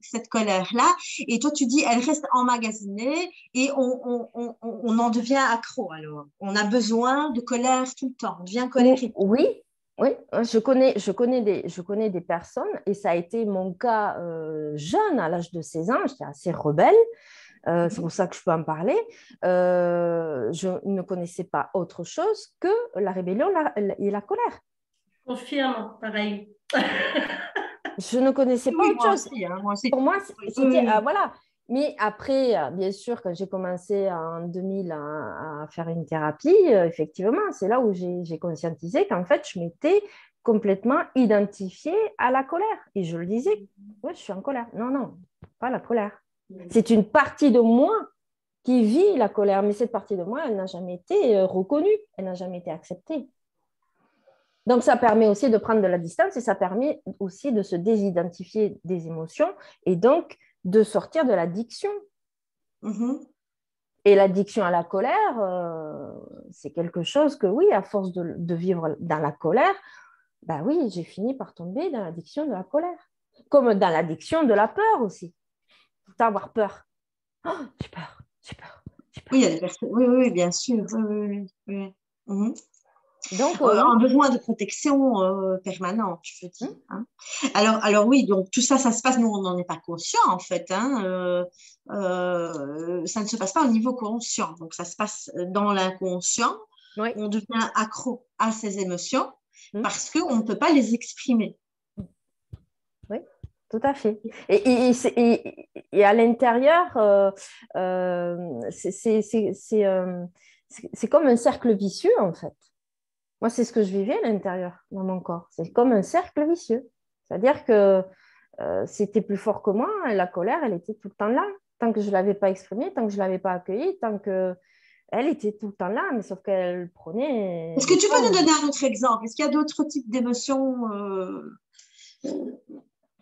cette colère-là. Et toi, tu dis, elle reste emmagasinée et on en devient accro. Alors, on a besoin de colère tout le temps. On devient colérique. Oui, oui. Je connais des personnes et ça a été mon cas jeune, à l'âge de 16 ans. J'étais assez rebelle. C'est pour ça que je peux en parler. Je ne connaissais pas autre chose que la rébellion et la colère. Confirme, pareil. Je ne connaissais pas autre chose. Moi aussi. Pour moi, c'était voilà. Mais après, bien sûr, quand j'ai commencé en 2000 à faire une thérapie, effectivement, c'est là où j'ai conscientisé qu'en fait, je m'étais complètement identifiée à la colère. Et je le disais, ouais, je suis en colère. Non, non, pas la colère. C'est une partie de moi qui vit la colère, mais cette partie de moi, elle n'a jamais été reconnue, elle n'a jamais été acceptée. Donc, ça permet aussi de prendre de la distance et ça permet aussi de se désidentifier des émotions et donc de sortir de l'addiction. Et l'addiction à la colère, c'est quelque chose que, oui, à force de vivre dans la colère, ben oui, j'ai fini par tomber dans l'addiction de la colère. Comme dans l'addiction de la peur aussi. Tout avoir peur. Oh, j'ai peur, j'ai peur, j'ai peur. Oui, il y a des personnes. Oui, oui, bien sûr. Oui, oui, oui. Donc, un besoin de protection permanente, je veux dire. Hein. Alors oui, donc tout ça, ça se passe, nous, on n'en est pas conscient, en fait. Hein, ça ne se passe pas au niveau conscient. Donc, ça se passe dans l'inconscient. Oui. On devient accro à ces émotions parce qu'on ne peut pas les exprimer. Oui, tout à fait. Et à l'intérieur, c'est comme un cercle vicieux, en fait. Moi, c'est ce que je vivais à l'intérieur, dans mon corps. C'est comme un cercle vicieux. C'est-à-dire que c'était plus fort que moi. Et la colère, elle était tout le temps là. Tant que je ne l'avais pas exprimée, tant que je ne l'avais pas accueillie, tant qu'elle était tout le temps là, mais sauf qu'elle prenait... Est-ce que tu peux nous donner un autre exemple? Est-ce qu'il y a d'autres types d'émotions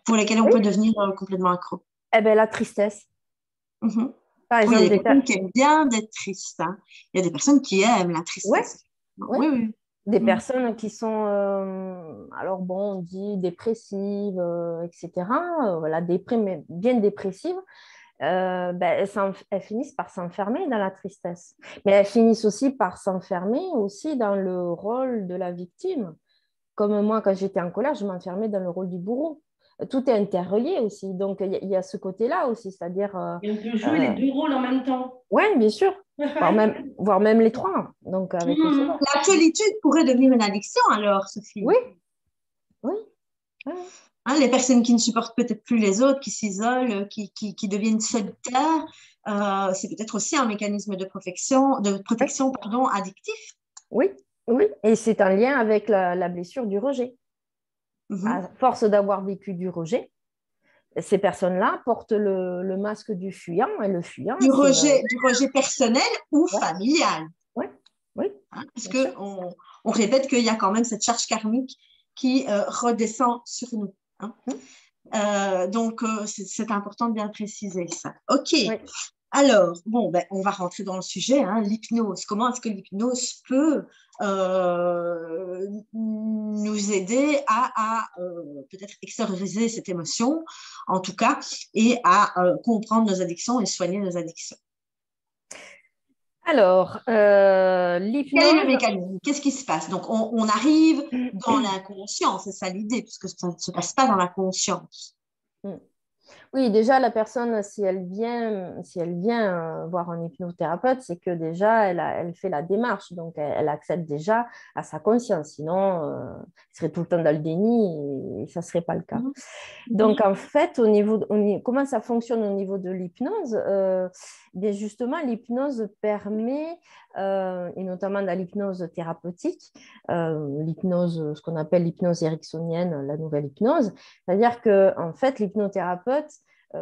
pour lesquelles on peut devenir complètement accro? Eh bien, la tristesse. Par exemple, il y a des personnes qui aiment bien d'être tristes. Hein. Il y a des personnes qui aiment la tristesse. Oui, oui. Des personnes qui sont, alors bon, on dit dépressives, etc., voilà, bien dépressives, elles finissent par s'enfermer dans la tristesse. Mais elles finissent aussi par s'enfermer aussi dans le rôle de la victime. Comme moi, quand j'étais en colère, je m'enfermais dans le rôle du bourreau. Tout est interrelié aussi. Donc, il y a ce côté-là aussi, c'est-à-dire... Et on peut jouer les deux rôles en même temps. Oui, bien sûr. Voire même les trois. Donc, avec la solitude pourrait devenir une addiction alors, Sophie. Oui. Oui. Hein, les personnes qui ne supportent peut-être plus les autres, qui s'isolent, qui deviennent solitaires, c'est peut-être aussi un mécanisme de protection addictif. Oui, oui. Et c'est un lien avec la blessure du rejet. À force d'avoir vécu du rejet, ces personnes-là portent le masque du fuyant et le fuyant. Du rejet personnel ou familial. Oui, oui. Hein, parce qu'on répète qu'il y a quand même cette charge karmique qui redescend sur nous. Hein. Donc, c'est important de bien préciser ça. OK. Oui. Alors, bon, on va rentrer dans le sujet, hein, l'hypnose. Comment est-ce que l'hypnose peut nous aider à peut-être extérioriser cette émotion, en tout cas, et à comprendre nos addictions et soigner nos addictions? Alors, l'hypnose... Quel est le mécanisme? Qu'est-ce qui se passe? Donc, on arrive dans l'inconscient, c'est ça l'idée, puisque ça ne se passe pas dans la conscience. Oui, déjà, la personne, si elle vient voir un hypnothérapeute, c'est que déjà, elle fait la démarche. Donc, elle accède déjà à sa conscience. Sinon, elle serait tout le temps dans le déni et ça ne serait pas le cas. Donc, en fait, comment ça fonctionne au niveau de l'hypnose? Bien justement, l'hypnose permet, et notamment dans l'hypnose thérapeutique, l'hypnose, ce qu'on appelle l'hypnose ericksonienne, la nouvelle hypnose, c'est-à-dire qu'en fait, l'hypnothérapeute,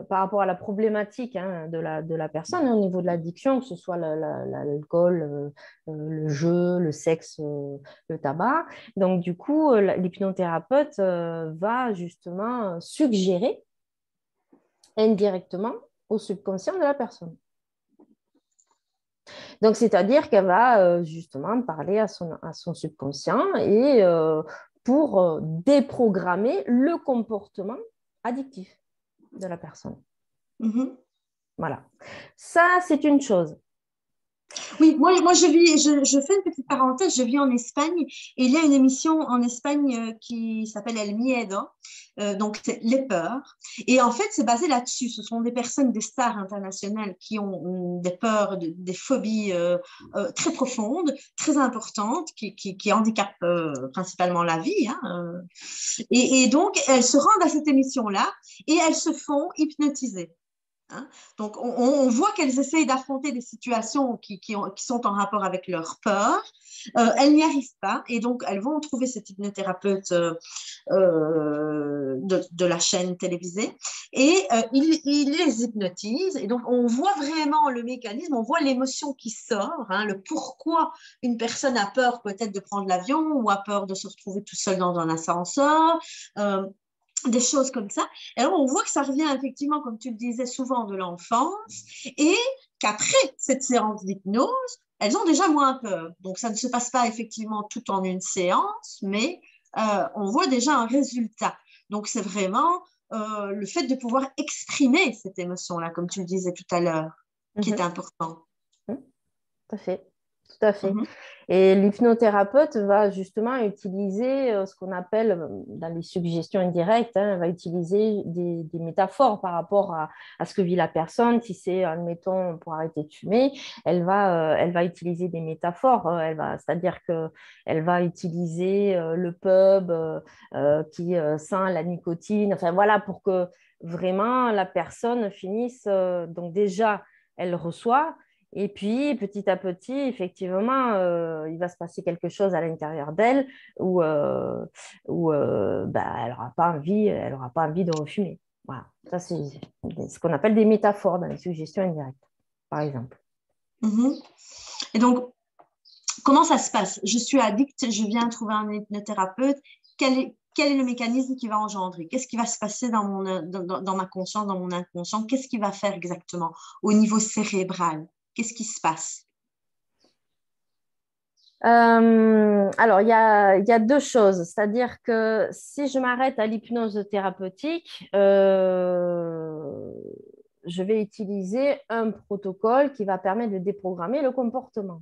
par rapport à la problématique de la personne, au niveau de l'addiction, que ce soit l'alcool, le jeu, le sexe, le tabac. Donc, du coup, l'hypnothérapeute va justement suggérer indirectement au subconscient de la personne. Donc, c'est-à-dire qu'elle va justement parler à son subconscient et pour déprogrammer le comportement addictif de la personne. Voilà. Ça, c'est une chose. Oui, moi je fais une petite parenthèse, je vis en Espagne et il y a une émission en Espagne qui s'appelle El Miedo, donc c'est les peurs. Et en fait, c'est basé là-dessus. Ce sont des personnes, des stars internationales qui ont des peurs, des phobies très profondes, très importantes, qui handicapent principalement la vie. Hein, et donc, elles se rendent à cette émission-là et elles se font hypnotiser. Hein. Donc, on voit qu'elles essayent d'affronter des situations qui sont en rapport avec leur peur. Elles n'y arrivent pas et donc elles vont trouver cet hypnothérapeute de la chaîne télévisée et il les hypnotise. Et donc, on voit vraiment le mécanisme, on voit l'émotion qui sort, hein, le pourquoi une personne a peur peut-être de prendre l'avion ou a peur de se retrouver tout seul dans un ascenseur. Des choses comme ça. Et alors, on voit que ça revient effectivement, comme tu le disais, souvent de l'enfance et qu'après cette séance d'hypnose, elles ont déjà moins peur. Donc, ça ne se passe pas effectivement tout en une séance, mais on voit déjà un résultat. Donc, c'est vraiment le fait de pouvoir exprimer cette émotion-là, comme tu le disais tout à l'heure, qui est important. Tout à fait. Tout à fait. Mhm. Et l'hypnothérapeute va justement utiliser ce qu'on appelle, dans les suggestions indirectes, elle va utiliser des métaphores par rapport à ce que vit la personne. Si c'est, admettons, pour arrêter de fumer, elle va utiliser des métaphores. C'est-à-dire qu'elle va utiliser le pub qui sent la nicotine. Enfin, voilà, pour que vraiment la personne finisse. Donc déjà, elle reçoit. Et puis, petit à petit, effectivement, il va se passer quelque chose à l'intérieur d'elle où elle n'aura pas envie de refumer. Voilà. Ça, c'est ce qu'on appelle des métaphores dans les suggestions indirectes, par exemple. Mhm. Et donc, comment ça se passe? Je suis addict, je viens trouver un hypnothérapeute. Quel est le mécanisme qui va engendrer? Qu'est-ce qui va se passer dans ma conscience, dans mon inconscient? Qu'est-ce qu'il va faire exactement au niveau cérébral? Qu'est-ce qui se passe? Alors, il y a deux choses. C'est-à-dire que si je m'arrête à l'hypnose thérapeutique, je vais utiliser un protocole qui va permettre de déprogrammer le comportement.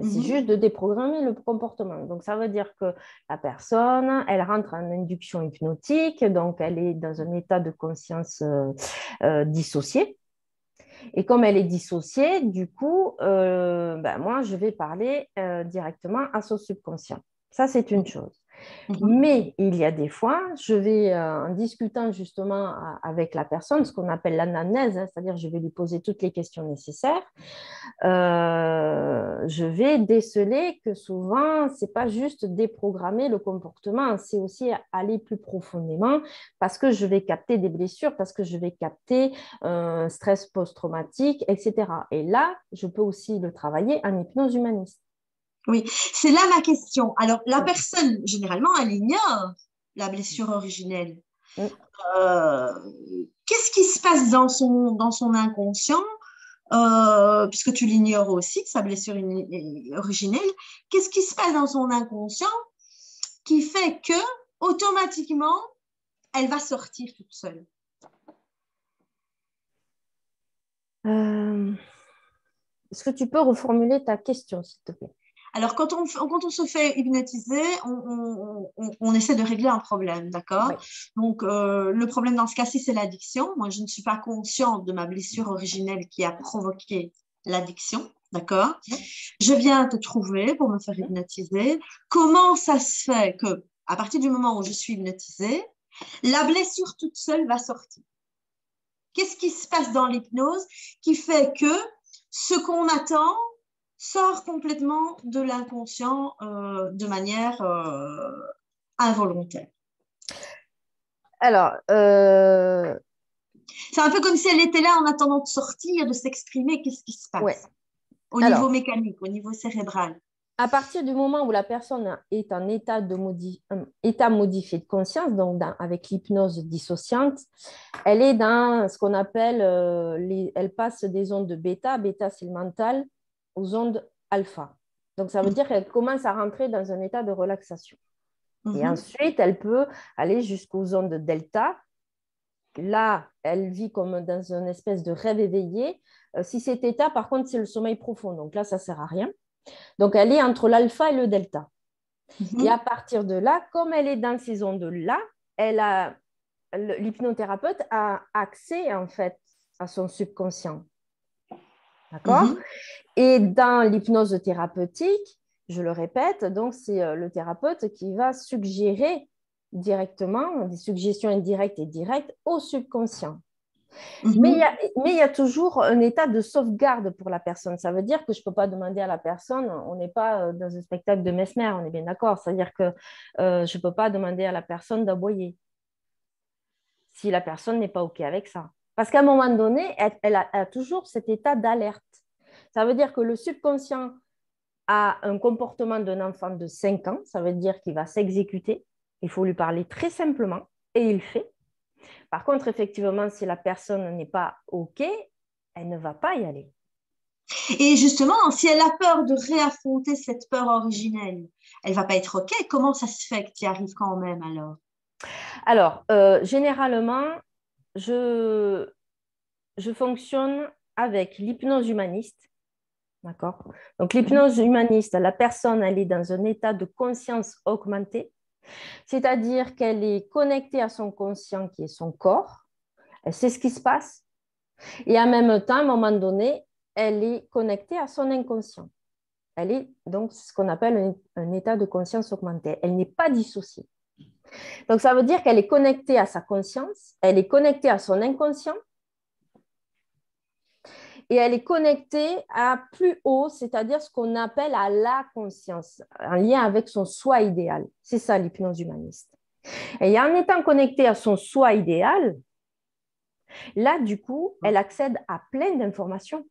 C'est juste de déprogrammer le comportement. Donc, ça veut dire que la personne, elle rentre en induction hypnotique, donc elle est dans un état de conscience dissocié. Et comme elle est dissociée, du coup, moi, je vais parler directement à son subconscient. Ça, c'est une chose. Mais il y a des fois, je vais, en discutant justement avec la personne, ce qu'on appelle l'anamnèse, c'est-à-dire je vais lui poser toutes les questions nécessaires, je vais déceler que souvent, ce n'est pas juste déprogrammer le comportement, c'est aussi aller plus profondément parce que je vais capter des blessures, parce que je vais capter un stress post-traumatique, etc. Et là, je peux aussi le travailler en hypnose humaniste. Oui, c'est là ma question. Alors, la personne, généralement, elle ignore la blessure originelle. Qu'est-ce qui se passe dans son inconscient, puisque tu l'ignores aussi, sa blessure originelle, qu'est-ce qui se passe dans son inconscient qui fait que, automatiquement, elle va sortir toute seule? Est-ce que tu peux reformuler ta question, s'il te plaît? Alors, quand on se fait hypnotiser, on essaie de régler un problème, d'accord? Oui. Donc, le problème dans ce cas-ci, c'est l'addiction. Moi, je ne suis pas consciente de ma blessure originelle qui a provoqué l'addiction, d'accord? Je viens te trouver pour me faire hypnotiser. Comment ça se fait que, à partir du moment où je suis hypnotisée, la blessure toute seule va sortir? Qu'est-ce qui se passe dans l'hypnose qui fait que ce qu'on attend sort complètement de l'inconscient de manière involontaire? Alors, c'est un peu comme si elle était là en attendant de sortir, de s'exprimer. Qu'est-ce qui se passe au niveau mécanique, au niveau cérébral? À partir du moment où la personne est en état modifié de conscience, donc avec l'hypnose dissociante, elle est dans ce qu'on appelle, elle passe des ondes de bêta c'est le mental, aux ondes alpha. Donc, ça veut dire qu'elle commence à rentrer dans un état de relaxation. Et ensuite, elle peut aller jusqu'aux ondes delta. Là, elle vit comme dans une espèce de rêve éveillé. Si cet état, par contre, c'est le sommeil profond. Donc là, ça ne sert à rien. Donc, elle est entre l'alpha et le delta. Et à partir de là, comme elle est dans ces ondes-là, l'hypnothérapeute a accès, en fait, à son subconscient. D'accord? Et dans l'hypnose thérapeutique, je le répète, donc c'est le thérapeute qui va suggérer directement des suggestions indirectes et directes au subconscient. Mais il y a toujours un état de sauvegarde pour la personne. Ça veut dire que je ne peux pas demander à la personne, on n'est pas dans un spectacle de Mesmer, on est bien d'accord. C'est-à-dire que je ne peux pas demander à la personne d'aboyer si la personne n'est pas OK avec ça. Parce qu'à un moment donné, elle a toujours cet état d'alerte. Ça veut dire que le subconscient a un comportement d'un enfant de 5 ans, ça veut dire qu'il va s'exécuter, il faut lui parler très simplement et il fait. Par contre, effectivement, si la personne n'est pas OK, elle ne va pas y aller. Et justement, si elle a peur de réaffronter cette peur originelle, elle ne va pas être OK. Comment ça se fait que tu y arrives quand même alors? Alors, généralement, je fonctionne avec l'hypnose humaniste. D'accord? Donc, l'hypnose humaniste, la personne, elle est dans un état de conscience augmentée, c'est-à-dire qu'elle est connectée à son conscient qui est son corps, elle sait ce qui se passe, et en même temps, à un moment donné, elle est connectée à son inconscient. Elle est donc ce qu'on appelle un état de conscience augmentée. Elle n'est pas dissociée. Donc, ça veut dire qu'elle est connectée à sa conscience, elle est connectée à son inconscient, et elle est connectée à plus haut, c'est-à-dire ce qu'on appelle à la conscience, en lien avec son soi idéal. C'est ça l'hypnose humaniste. Et en étant connectée à son soi idéal, là, du coup, elle accède à plein d'informations.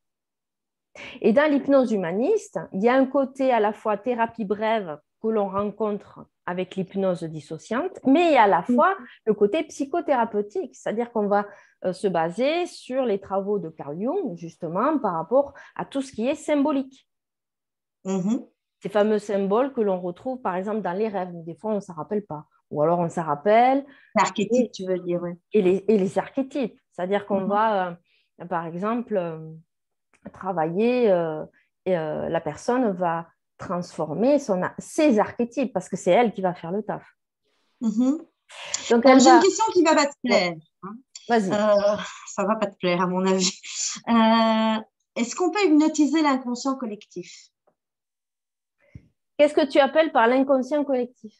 Et dans l'hypnose humaniste, il y a un côté à la fois thérapie brève que l'on rencontre avec l'hypnose dissociante, mais il y a à la fois le côté psychothérapeutique, c'est-à-dire qu'on va se baser sur les travaux de Carl Jung, justement, par rapport à tout ce qui est symbolique. Ces fameux symboles que l'on retrouve, par exemple, dans les rêves, mais des fois, on ne s'en rappelle pas. Ou alors, on s'en rappelle. L'archétype, tu veux dire, oui. Et les archétypes, c'est-à-dire qu'on va, par exemple, travailler, la personne va transformer ses archétypes parce que c'est elle qui va faire le taf. Donc, j'ai une question qui ne va pas te plaire. Hein. Vas-y. Ça ne va pas te plaire, à mon avis. Est-ce qu'on peut hypnotiser l'inconscient collectif? Qu'est-ce que tu appelles par l'inconscient collectif?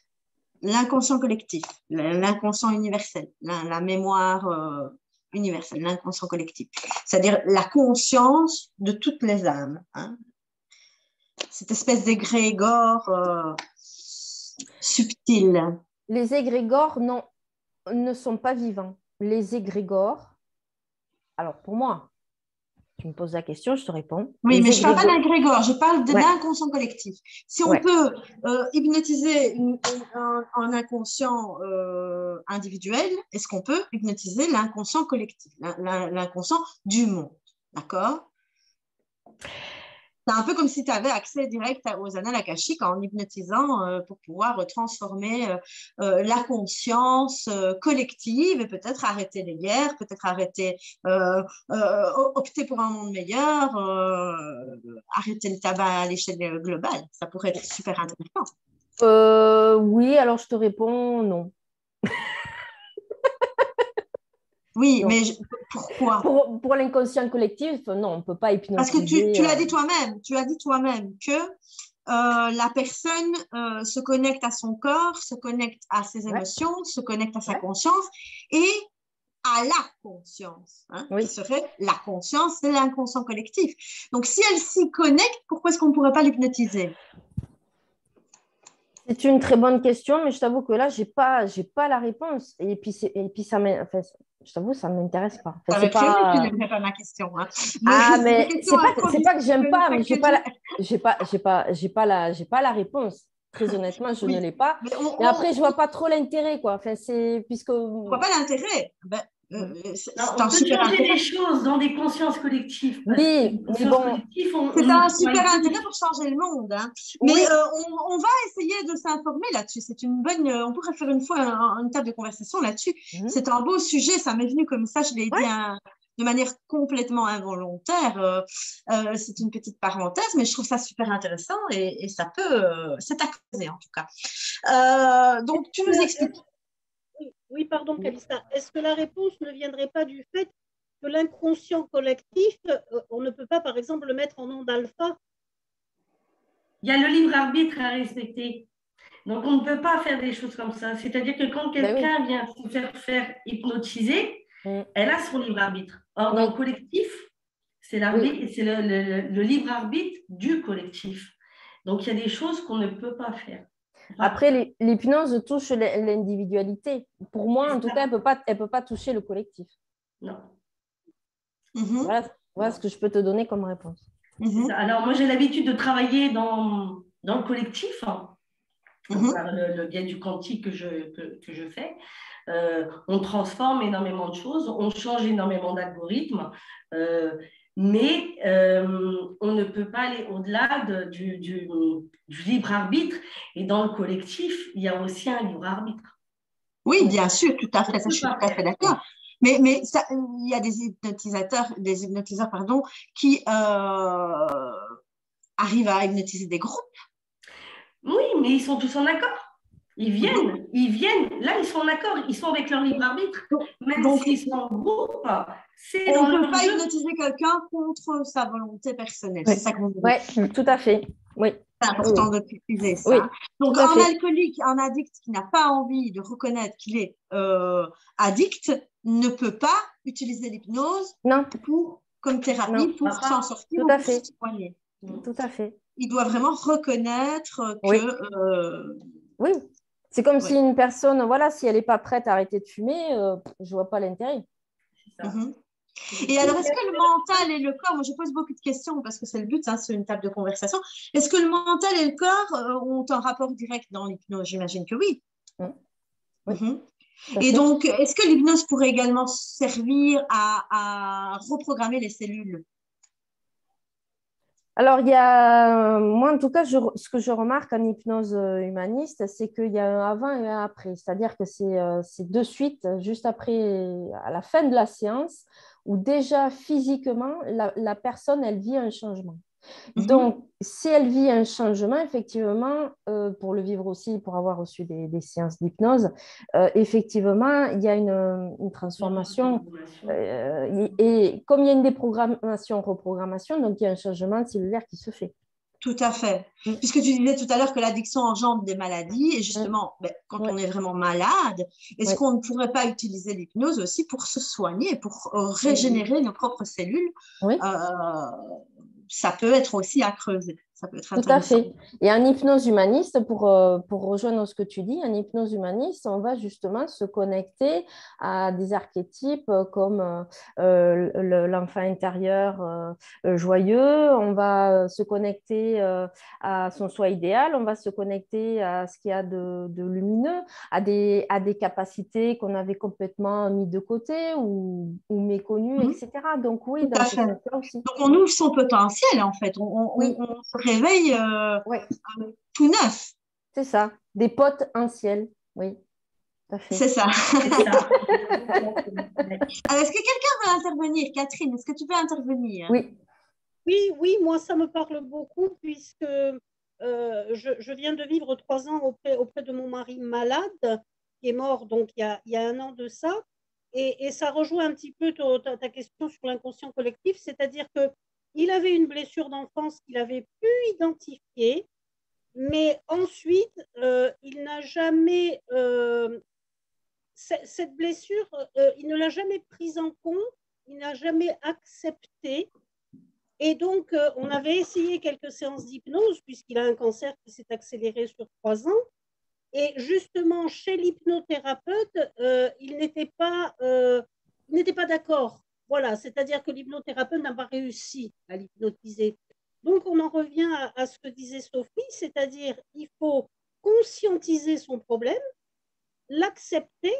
L'inconscient collectif, l'inconscient universel, la mémoire universelle, l'inconscient collectif. C'est-à-dire la conscience de toutes les âmes. Hein. Cette espèce d'égrégore subtil. Les égrégores ne sont pas vivants. Les égrégores, alors pour moi, tu me poses la question, je te réponds. Oui, mais je ne parle pas d'égrégore, je parle de l'inconscient collectif. Si on peut hypnotiser un inconscient individuel, est-ce qu'on peut hypnotiser l'inconscient collectif, l'inconscient du monde? D'accord? C'est un peu comme si tu avais accès direct aux annales akashiques en hypnotisant pour pouvoir transformer la conscience collective et peut-être arrêter les guerres, peut-être arrêter, opter pour un monde meilleur, arrêter le tabac à l'échelle globale. Ça pourrait être super intéressant. Oui, alors je te réponds non. Oui, non. Mais pourquoi? Pour l'inconscient collectif, non, on ne peut pas hypnotiser. Parce que tu l'as dit toi-même, que la personne se connecte à son corps, se connecte à ses émotions, se connecte à sa conscience et à la conscience, qui serait la conscience, c'est l'inconscient collectif. Donc, si elle s'y connecte, pourquoi est-ce qu'on ne pourrait pas l'hypnotiser? C'est une très bonne question, mais je t'avoue que là, je n'ai pas la réponse. Et puis ça je t'avoue, ça ne m'intéresse pas. Enfin, c'est pas... Tu n'aimerais pas ma question. Hein. Mais c'est pas que j'aime pas, mais j'ai pas la réponse. Très honnêtement, je ne l'ai pas. Et après, je ne vois pas trop l'intérêt, quoi. Enfin, puisque... On ne voit pas l'intérêt. C'est un super changer des choses dans des consciences collectives. Oui, mais bon. C'est un super intérêt pour changer le monde. Hein. Mais on va essayer de s'informer là-dessus. C'est une bonne. On pourrait faire une fois une table de conversation là-dessus. C'est un beau sujet. Ça m'est venu comme ça. Je l'ai dit de manière complètement involontaire. C'est une petite parenthèse, mais je trouve ça super intéressant et ça peut. C'est à causer en tout cas. Donc tu nous expliques. Oui, pardon, Calista. Est-ce que la réponse ne viendrait pas du fait que l'inconscient collectif, on ne peut pas, par exemple, le mettre en onde alpha? Il y a le libre arbitre à respecter. Donc, on ne peut pas faire des choses comme ça. C'est-à-dire que quand quelqu'un vient se faire hypnotiser, elle a son libre arbitre. Or, dans le collectif, c'est le libre arbitre du collectif. Donc, il y a des choses qu'on ne peut pas faire. Après, l'hypnose touche l'individualité. Pour moi, en tout cas, elle peut pas toucher le collectif. Non. Voilà ce que je peux te donner comme réponse. Alors, moi, j'ai l'habitude de travailler dans le collectif, par le biais du quantique que je fais. On transforme énormément de choses, on change énormément d'algorithmes, mais on ne peut pas aller au-delà du libre arbitre. Et dans le collectif, il y a aussi un libre arbitre. Oui, bien sûr, tout à fait, ça, je suis tout à fait d'accord. Mais il y a des hypnotiseurs qui arrivent à hypnotiser des groupes. Oui, mais ils sont tous en accord. Ils viennent. Là, ils sont en accord. Ils sont avec leur libre arbitre. Même s'ils sont en groupe, c'est on ne peut pas hypnotiser quelqu'un contre sa volonté personnelle. Oui. C'est ça qu'on veut dire. Oui, tout à fait. Oui. C'est important de préciser ça. Oui, donc, un alcoolique, un addict qui n'a pas envie de reconnaître qu'il est addict ne peut pas utiliser l'hypnose comme thérapie pour s'en sortir ou pour se soigner. Tout à fait. Il doit vraiment reconnaître que... Oui, c'est comme si une personne, si elle n'est pas prête à arrêter de fumer, je ne vois pas l'intérêt. Et alors, est-ce que le mental et le corps, moi je pose beaucoup de questions parce que c'est le but, c'est une table de conversation, est-ce que le mental et le corps ont un rapport direct dans l'hypnose? J'imagine que oui. Et donc, est-ce que l'hypnose pourrait également servir à reprogrammer les cellules? Alors, moi, en tout cas, ce que je remarque en hypnose humaniste, c'est qu'il y a un avant et un après. C'est-à-dire que c'est de suite, juste après, à la fin de la séance, où déjà physiquement, la personne, elle vit un changement. Donc, si elle vit un changement, effectivement, pour le vivre aussi, pour avoir reçu des séances d'hypnose, effectivement, il y a une transformation. Et comme il y a une déprogrammation, reprogrammation, donc il y a un changement cellulaire qui se fait. Tout à fait. Puisque tu disais tout à l'heure que l'addiction engendre des maladies, et justement, quand on est vraiment malade, est-ce qu'on ne pourrait pas utiliser l'hypnose aussi pour se soigner, pour régénérer nos propres cellules? Ça peut être aussi à creuser. Ça peut être intéressant. Tout à fait. Et en hypnose humaniste, pour rejoindre ce que tu dis, en hypnose humaniste, on va justement se connecter à des archétypes comme l'enfant intérieur joyeux, on va se connecter à son soi idéal, on va se connecter à ce qu'il y a de lumineux, à des capacités qu'on avait complètement mis de côté ou méconnues, etc. Donc oui, dans ce sens-là aussi. Donc on ouvre son potentiel en fait, on se réveille tout neuf. C'est ça, des potentiels, oui. C'est ça. Alors, est-ce que quelqu'un veut intervenir? Catherine, est-ce que tu peux intervenir? Oui, moi ça me parle beaucoup puisque je viens de vivre 3 ans auprès de mon mari malade qui est mort donc il y a 1 an de ça. Et ça rejoint un petit peu ta question sur l'inconscient collectif, c'est-à-dire qu'il avait une blessure d'enfance qu'il avait pu identifier, mais ensuite, il n'a jamais, cette blessure, il ne l'a jamais prise en compte, il n'a jamais accepté. Et donc, on avait essayé quelques séances d'hypnose, puisqu'il a un cancer qui s'est accéléré sur 3 ans. Et justement, chez l'hypnothérapeute, il n'était pas d'accord. Voilà, c'est-à-dire que l'hypnothérapeute n'a pas réussi à l'hypnotiser. Donc, on en revient à ce que disait Sophie, c'est-à-dire il faut conscientiser son problème, l'accepter,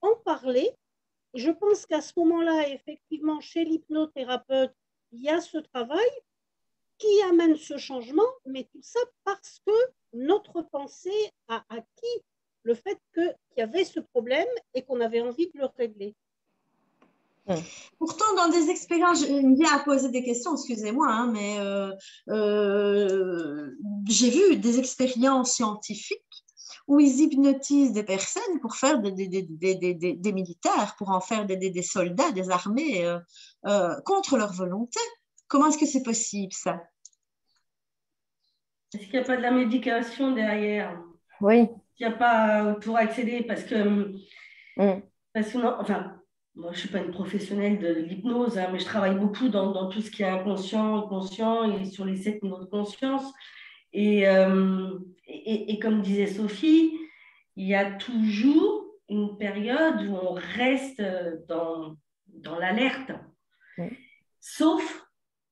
en parler. Et je pense qu'à ce moment-là, effectivement, chez l'hypnothérapeute, il y a ce travail qui amène ce changement, mais tout ça parce que notre pensée a acquis le fait qu'il y avait ce problème et qu'on avait envie de le régler. Pourtant, dans des expériences, j'aime bien à poser des questions, excusez-moi, mais j'ai vu des expériences scientifiques où ils hypnotisent des personnes pour faire des militaires, pour en faire des soldats, des armées, contre leur volonté. Comment est-ce que c'est possible, ça? Est-ce qu'il n'y a pas de la médication derrière? Oui. Il n'y a pas pour accéder parce que non, enfin, moi, je ne suis pas une professionnelle de l'hypnose, hein, mais je travaille beaucoup dans tout ce qui est inconscient, conscient et sur les 7 niveaux de conscience. Et comme disait Sophie, il y a toujours une période où on reste dans l'alerte, sauf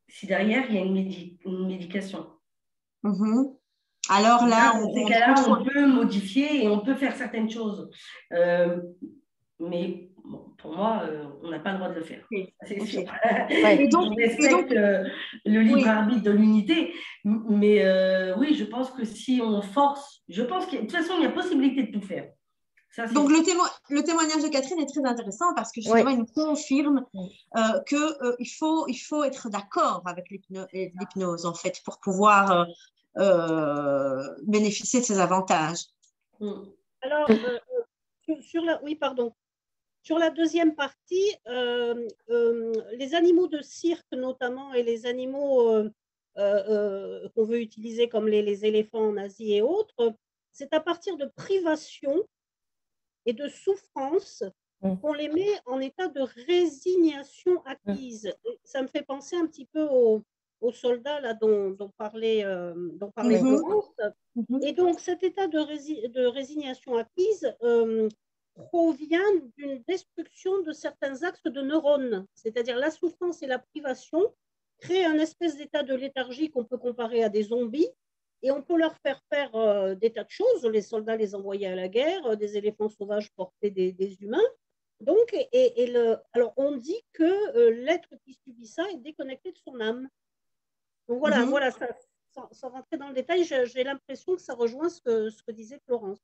si derrière, il y a une médication. Alors là, dans ces cas-là, on peut modifier et on peut faire certaines choses. Mais bon, pour moi, on n'a pas le droit de le faire. C'est sûr. Et donc, on respecte le libre arbitre de l'unité. Mais oui, je pense que si on force, je pense que de toute façon, il y a possibilité de tout faire. Ça, donc, le témoignage de Catherine est très intéressant parce que justement, il nous confirme qu'il faut être d'accord avec l'hypnose, en fait, pour pouvoir bénéficier de ses avantages. Alors, sur la deuxième partie, les animaux de cirque notamment et les animaux qu'on veut utiliser comme les éléphants en Asie et autres, c'est à partir de privation et de souffrance qu'on les met en état de résignation acquise. Ça me fait penser un petit peu aux soldats là, dont parlait Florence. Et donc, cet état de résignation acquise provient d'une destruction de certains axes de neurones, c'est-à-dire la souffrance et la privation créent un espèce d'état de léthargie qu'on peut comparer à des zombies, et on peut leur faire des tas de choses. Les soldats les envoyaient à la guerre, des éléphants sauvages portaient des humains. Donc, alors on dit que l'être qui subit ça est déconnecté de son âme. Donc voilà, ça, sans rentrer dans le détail, j'ai l'impression que ça rejoint ce que disait Florence.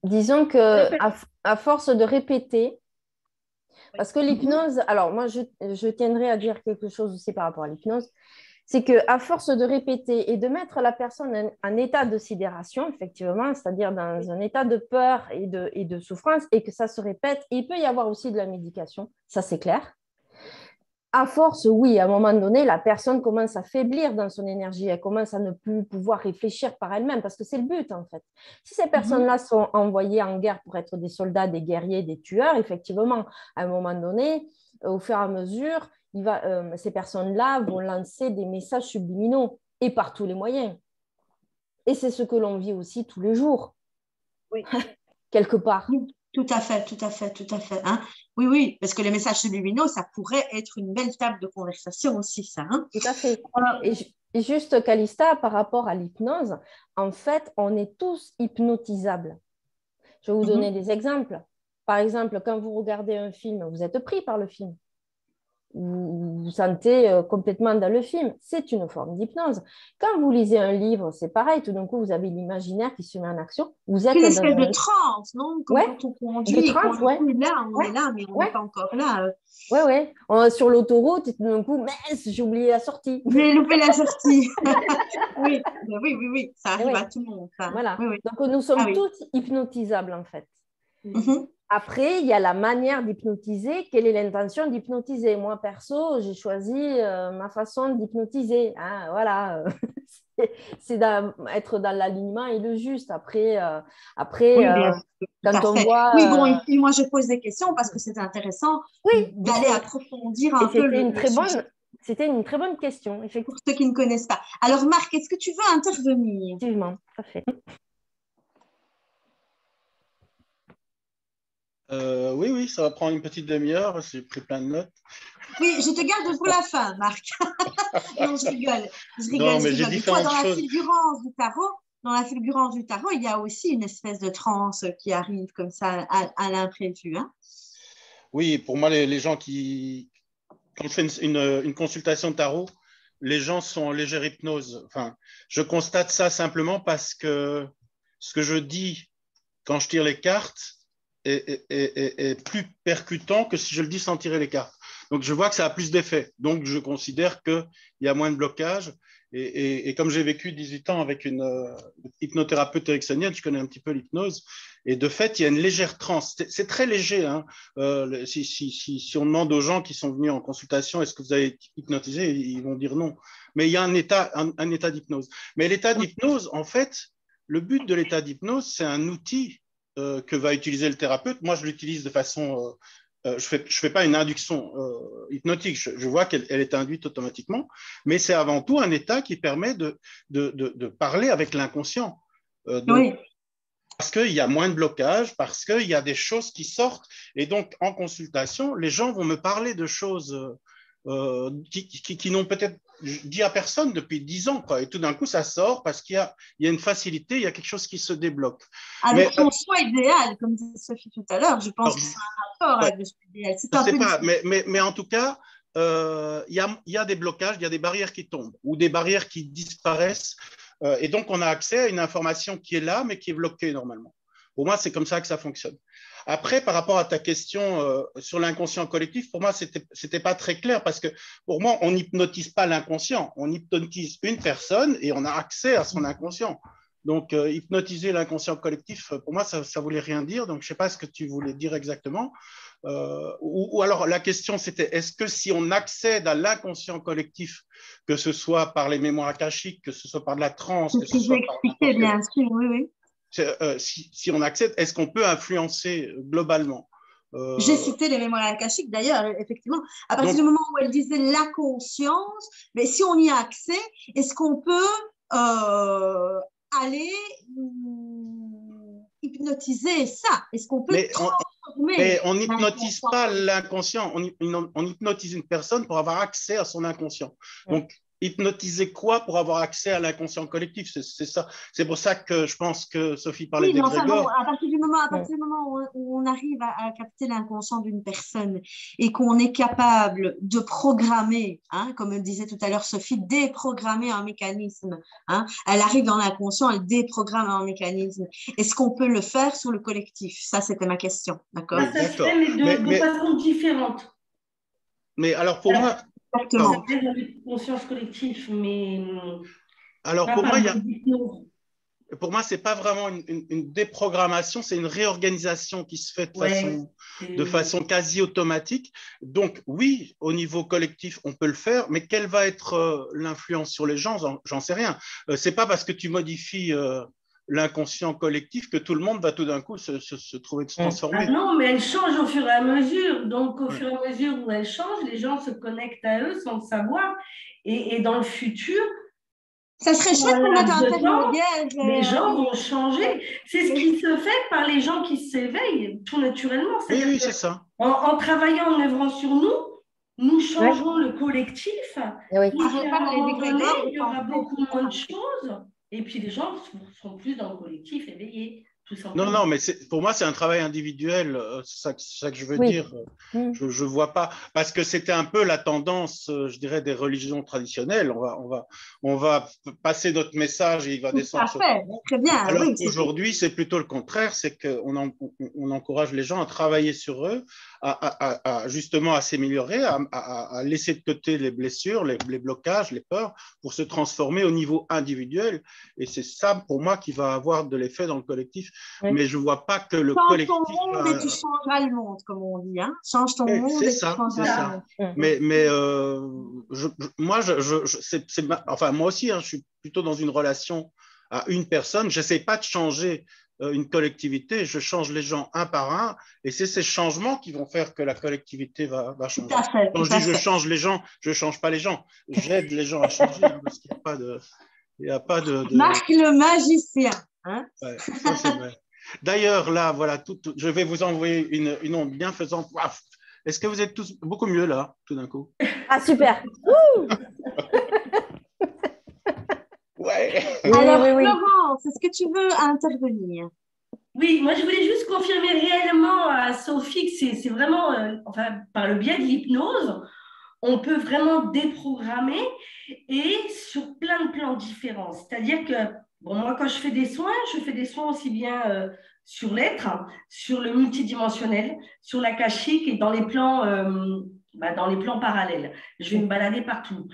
Disons qu'à force de répéter, parce que l'hypnose, alors moi je tiendrai à dire quelque chose aussi par rapport à l'hypnose, c'est qu'à force de répéter et de mettre la personne en état de sidération, effectivement, c'est-à-dire dans un état de peur et de souffrance, et que ça se répète, il peut y avoir aussi de la médication, ça c'est clair. À force, oui, à un moment donné, la personne commence à faiblir dans son énergie, elle commence à ne plus pouvoir réfléchir par elle-même, parce que c'est le but, en fait. Si ces personnes-là sont envoyées en guerre pour être des soldats, des guerriers, des tueurs, effectivement, à un moment donné, au fur et à mesure, ces personnes-là vont lancer des messages subliminaux, et par tous les moyens. Et c'est ce que l'on vit aussi tous les jours, quelque part. Tout à fait. Hein. Oui, parce que les messages subliminaux, ça pourrait être une belle table de conversation aussi, ça. Hein. Tout à fait. Et juste, Calista, par rapport à l'hypnose, en fait, on est tous hypnotisables. Je vais vous donner des exemples. Par exemple, quand vous regardez un film, vous êtes pris par le film. Vous vous sentez complètement dans le film. C'est une forme d'hypnose. Quand vous lisez un livre, c'est pareil. Tout d'un coup, vous avez l'imaginaire qui se met en action. Vous êtes une espèce de transe, non? Comme quand on conduit, de transe, on est là, mais on n'est pas encore là. Sur l'autoroute, et tout d'un coup, mince, j'ai oublié la sortie. J'ai loupé la sortie. oui, ça arrive à tout le monde. Ça. Voilà. Donc, nous sommes tous hypnotisables, en fait. Après, il y a la manière d'hypnotiser. Quelle est l'intention d'hypnotiser? Moi, perso, j'ai choisi ma façon d'hypnotiser. Hein, voilà. C'est d'être dans l'alignement et le juste. Après, quand on voit… Oui, bon, et moi, je pose des questions parce que c'est intéressant d'aller approfondir un peu le sujet. C'était une très bonne question, effectivement. Pour ceux qui ne connaissent pas. Alors, Marc, est-ce que tu veux intervenir? Effectivement, parfait. Oui, ça va prendre une petite demi-heure. J'ai pris plein de notes. Oui, je te garde pour la fin, Marc. Non, je rigole. Non, mais j'ai différentes dans choses. Dans la fulgurance du tarot, il y a aussi une espèce de transe qui arrive comme ça à l'imprévu. Hein. Oui, pour moi, les gens quand je fais une consultation de tarot, les gens sont en légère hypnose. Enfin, je constate ça simplement parce que ce que je dis quand je tire les cartes est plus percutant que si je le dis sans tirer les cartes. Donc, je vois que ça a plus d'effet. Donc, je considère qu'il y a moins de blocage. Et comme j'ai vécu 18 ans avec une hypnothérapeute ericksonienne, je connais un petit peu l'hypnose. Et de fait, il y a une légère transe. C'est très léger. Hein. Si on demande aux gens qui sont venus en consultation, est-ce que vous avez été hypnotisé? Ils vont dire non. Mais il y a un état d'hypnose. Mais l'état d'hypnose, en fait, le but de l'état d'hypnose, c'est un outil que va utiliser le thérapeute. Moi, je l'utilise de façon je fais pas une induction hypnotique, je vois qu'elle est induite automatiquement, mais c'est avant tout un état qui permet de parler avec l'inconscient. Oui. Parce qu'il y a moins de blocage, parce qu'il y a des choses qui sortent. Et donc, en consultation, les gens vont me parler de choses qui n'ont peut-être dit à personne depuis 10 ans, quoi. Et tout d'un coup, ça sort parce qu'il y a une facilité, il y a quelque chose qui se débloque. Avec son choix idéal, comme disait Sophie tout à l'heure, je pense que c'est un rapport avec le choix idéal. Je ne sais pas, mais en tout cas, il y a des blocages, il y a des barrières qui tombent ou des barrières qui disparaissent. Et donc, on a accès à une information qui est là, mais qui est bloquée normalement. Pour moi, c'est comme ça que ça fonctionne. Après, par rapport à ta question sur l'inconscient collectif, pour moi, c'était pas très clair parce que pour moi, on n'hypnotise pas l'inconscient. On hypnotise une personne et on a accès à son inconscient. Donc, hypnotiser l'inconscient collectif, pour moi, ça ne voulait rien dire. Donc, je ne sais pas ce que tu voulais dire exactement. Ou alors, la question, c'était, est-ce que si on accède à l'inconscient collectif, que ce soit par les mémoires akashiques, que ce soit par de la transe, que ce soit par… expliqué, bien sûr, oui, oui. Si on accède, est-ce qu'on peut influencer globalement J'ai cité les mémoires akashiques, d'ailleurs, effectivement. À partir du moment où elle disait la conscience, mais si on y a accès, est-ce qu'on peut aller hypnotiser ça? Est-ce qu'on peut transformer? Mais on n'hypnotise pas l'inconscient, on hypnotise une personne pour avoir accès à son inconscient. Donc, hypnotiser quoi pour avoir accès à l'inconscient collectif? C'est ça. C'est pour ça que je pense que Sophie parlait d'égrégore. À partir du moment où on arrive à capter l'inconscient d'une personne et qu'on est capable de programmer, hein, comme disait tout à l'heure Sophie, déprogrammer un mécanisme. Hein, elle arrive dans l'inconscient, elle déprogramme un mécanisme. Est-ce qu'on peut le faire sur le collectif? Ça, c'était ma question. D'accord. Ça se fait, mais de façon différente. Mais alors, pour moi… Exactement. Ça fait de conscience collective, mais… Alors, pour moi, ce n'est pas vraiment une déprogrammation, c'est une réorganisation qui se fait de façon quasi automatique. Donc, oui, au niveau collectif, on peut le faire, mais quelle va être l'influence sur les gens? J'en sais rien. Ce n'est pas parce que tu modifies l'inconscient collectif que tout le monde va tout d'un coup se trouver de se transformer. Ah non, mais elle change au fur et à mesure. Donc, au fur et à mesure où elle change, les gens se connectent à eux sans le savoir. Et dans le futur… Ça serait chouette qu'on mette un témoignage. Les gens vont changer. C'est ce qui se fait par les gens qui s'éveillent tout naturellement. Oui, c'est ça. En travaillant, en œuvrant sur nous, nous changeons le collectif. Oui. Il y aura beaucoup moins de choses. Et puis les gens seront plus dans le collectif éveillé. Non, mais pour moi, c'est un travail individuel, c'est ça que je veux dire. Je ne vois pas, parce que c'était un peu la tendance, je dirais, des religions traditionnelles. On va passer notre message et il va descendre. Très bien. Alors qu'aujourd'hui, c'est plutôt le contraire, c'est qu'on encourage les gens à travailler sur eux, justement à s'améliorer, à laisser de côté les blessures, les blocages, les peurs, pour se transformer au niveau individuel. Et c'est ça, pour moi, qui va avoir de l'effet dans le collectif. Oui. Mais je ne vois pas que le collectif… Change ton monde et tu changeras le monde, comme on dit. Hein. Change ton monde et tu changeras le monde. Mais moi, moi aussi, hein, je suis plutôt dans une relation à une personne. Je n'essaie pas de changer une collectivité, je change les gens un par un, et c'est ces changements qui vont faire que la collectivité va changer. Quand je dis je change les gens, je ne change pas les gens, j'aide les gens à changer, parce qu'il n'y a pas de… Marc le magicien. Hein? Ouais, ça c'est vrai. D'ailleurs, là, voilà, je vais vous envoyer une onde bienfaisante. Est-ce que vous êtes tous beaucoup mieux là, tout d'un coup? Ah, super. Ouais. Alors, Florence, est-ce que tu veux intervenir? Oui, moi je voulais juste confirmer réellement à Sophie que c'est vraiment, par le biais de l'hypnose, on peut vraiment déprogrammer et sur plein de plans différents. C'est-à-dire que, moi quand je fais des soins aussi bien sur l'être, sur le multidimensionnel, sur l'akashique et dans les plans parallèles. Je vais me balader partout.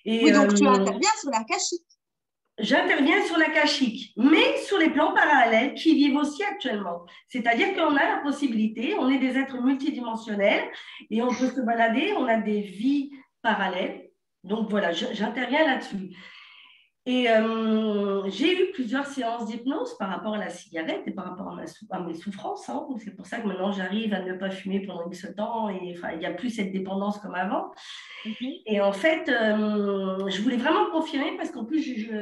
Et, oui, donc tu interviens sur l'akashique. J'interviens sur l'akashique, mais sur les plans parallèles qui vivent aussi actuellement. C'est-à-dire qu'on a la possibilité, on est des êtres multidimensionnels et on peut se balader, on a des vies parallèles. Donc voilà, j'interviens là-dessus. Et j'ai eu plusieurs séances d'hypnose par rapport à la cigarette et par rapport à mes souffrances. Hein. C'est pour ça que maintenant, j'arrive à ne pas fumer pendant X temps. Et enfin, il n'y a plus cette dépendance comme avant. Et en fait, je voulais vraiment confirmer parce qu'en plus,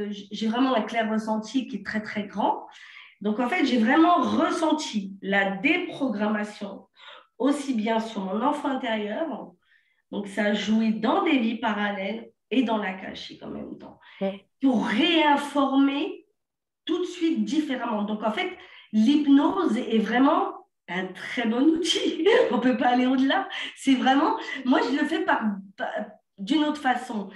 j'ai vraiment un clair ressenti qui est très, très grand. Donc, en fait, j'ai vraiment ressenti la déprogrammation aussi bien sur mon enfant intérieur. Donc, ça a joué dans des vies parallèles et dans la cachée en même temps. Pour réinformer tout de suite différemment. Donc, en fait, l'hypnose est vraiment un très bon outil. On ne peut pas aller au-delà. C'est vraiment... Moi, je le fais d'une autre façon,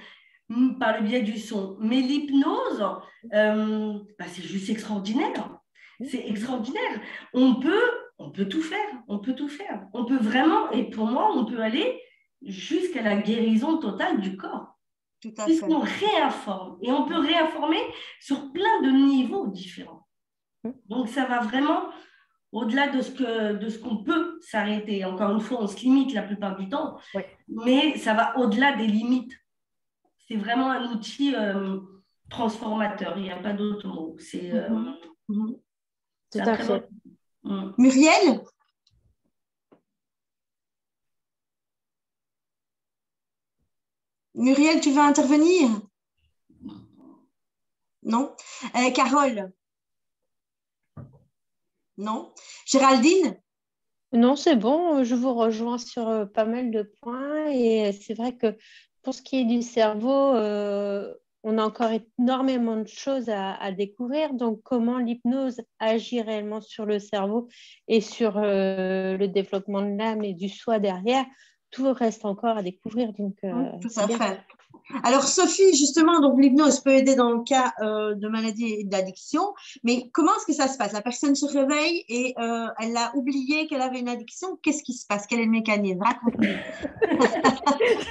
par le biais du son. Mais l'hypnose, c'est juste extraordinaire. C'est extraordinaire. On peut tout faire. On peut tout faire. On peut vraiment, et pour moi, on peut aller jusqu'à la guérison totale du corps. Puisqu'on réinforme. Et on peut réinformer sur plein de niveaux différents. Donc, ça va vraiment au-delà de ce qu'on peut s'arrêter. Encore une fois, on se limite la plupart du temps, mais ça va au-delà des limites. C'est vraiment un outil transformateur. Il n'y a pas d'autre mot. C'est tout à fait. Muriel? Muriel, tu veux intervenir? Non. Carole? Non. Géraldine? Non, c'est bon, je vous rejoins sur pas mal de points et c'est vrai que pour ce qui est du cerveau, on a encore énormément de choses à découvrir. Donc, comment l'hypnose agit réellement sur le cerveau et sur le développement de l'âme et du soi derrière, tout reste encore à découvrir. Donc, tout à fait. Alors, Sophie, justement, donc l'hypnose peut aider dans le cas de maladie et d'addiction, mais comment est-ce que ça se passe? La personne se réveille et elle a oublié qu'elle avait une addiction. Qu'est-ce qui se passe? Quel est le mécanisme? Raconte-nous.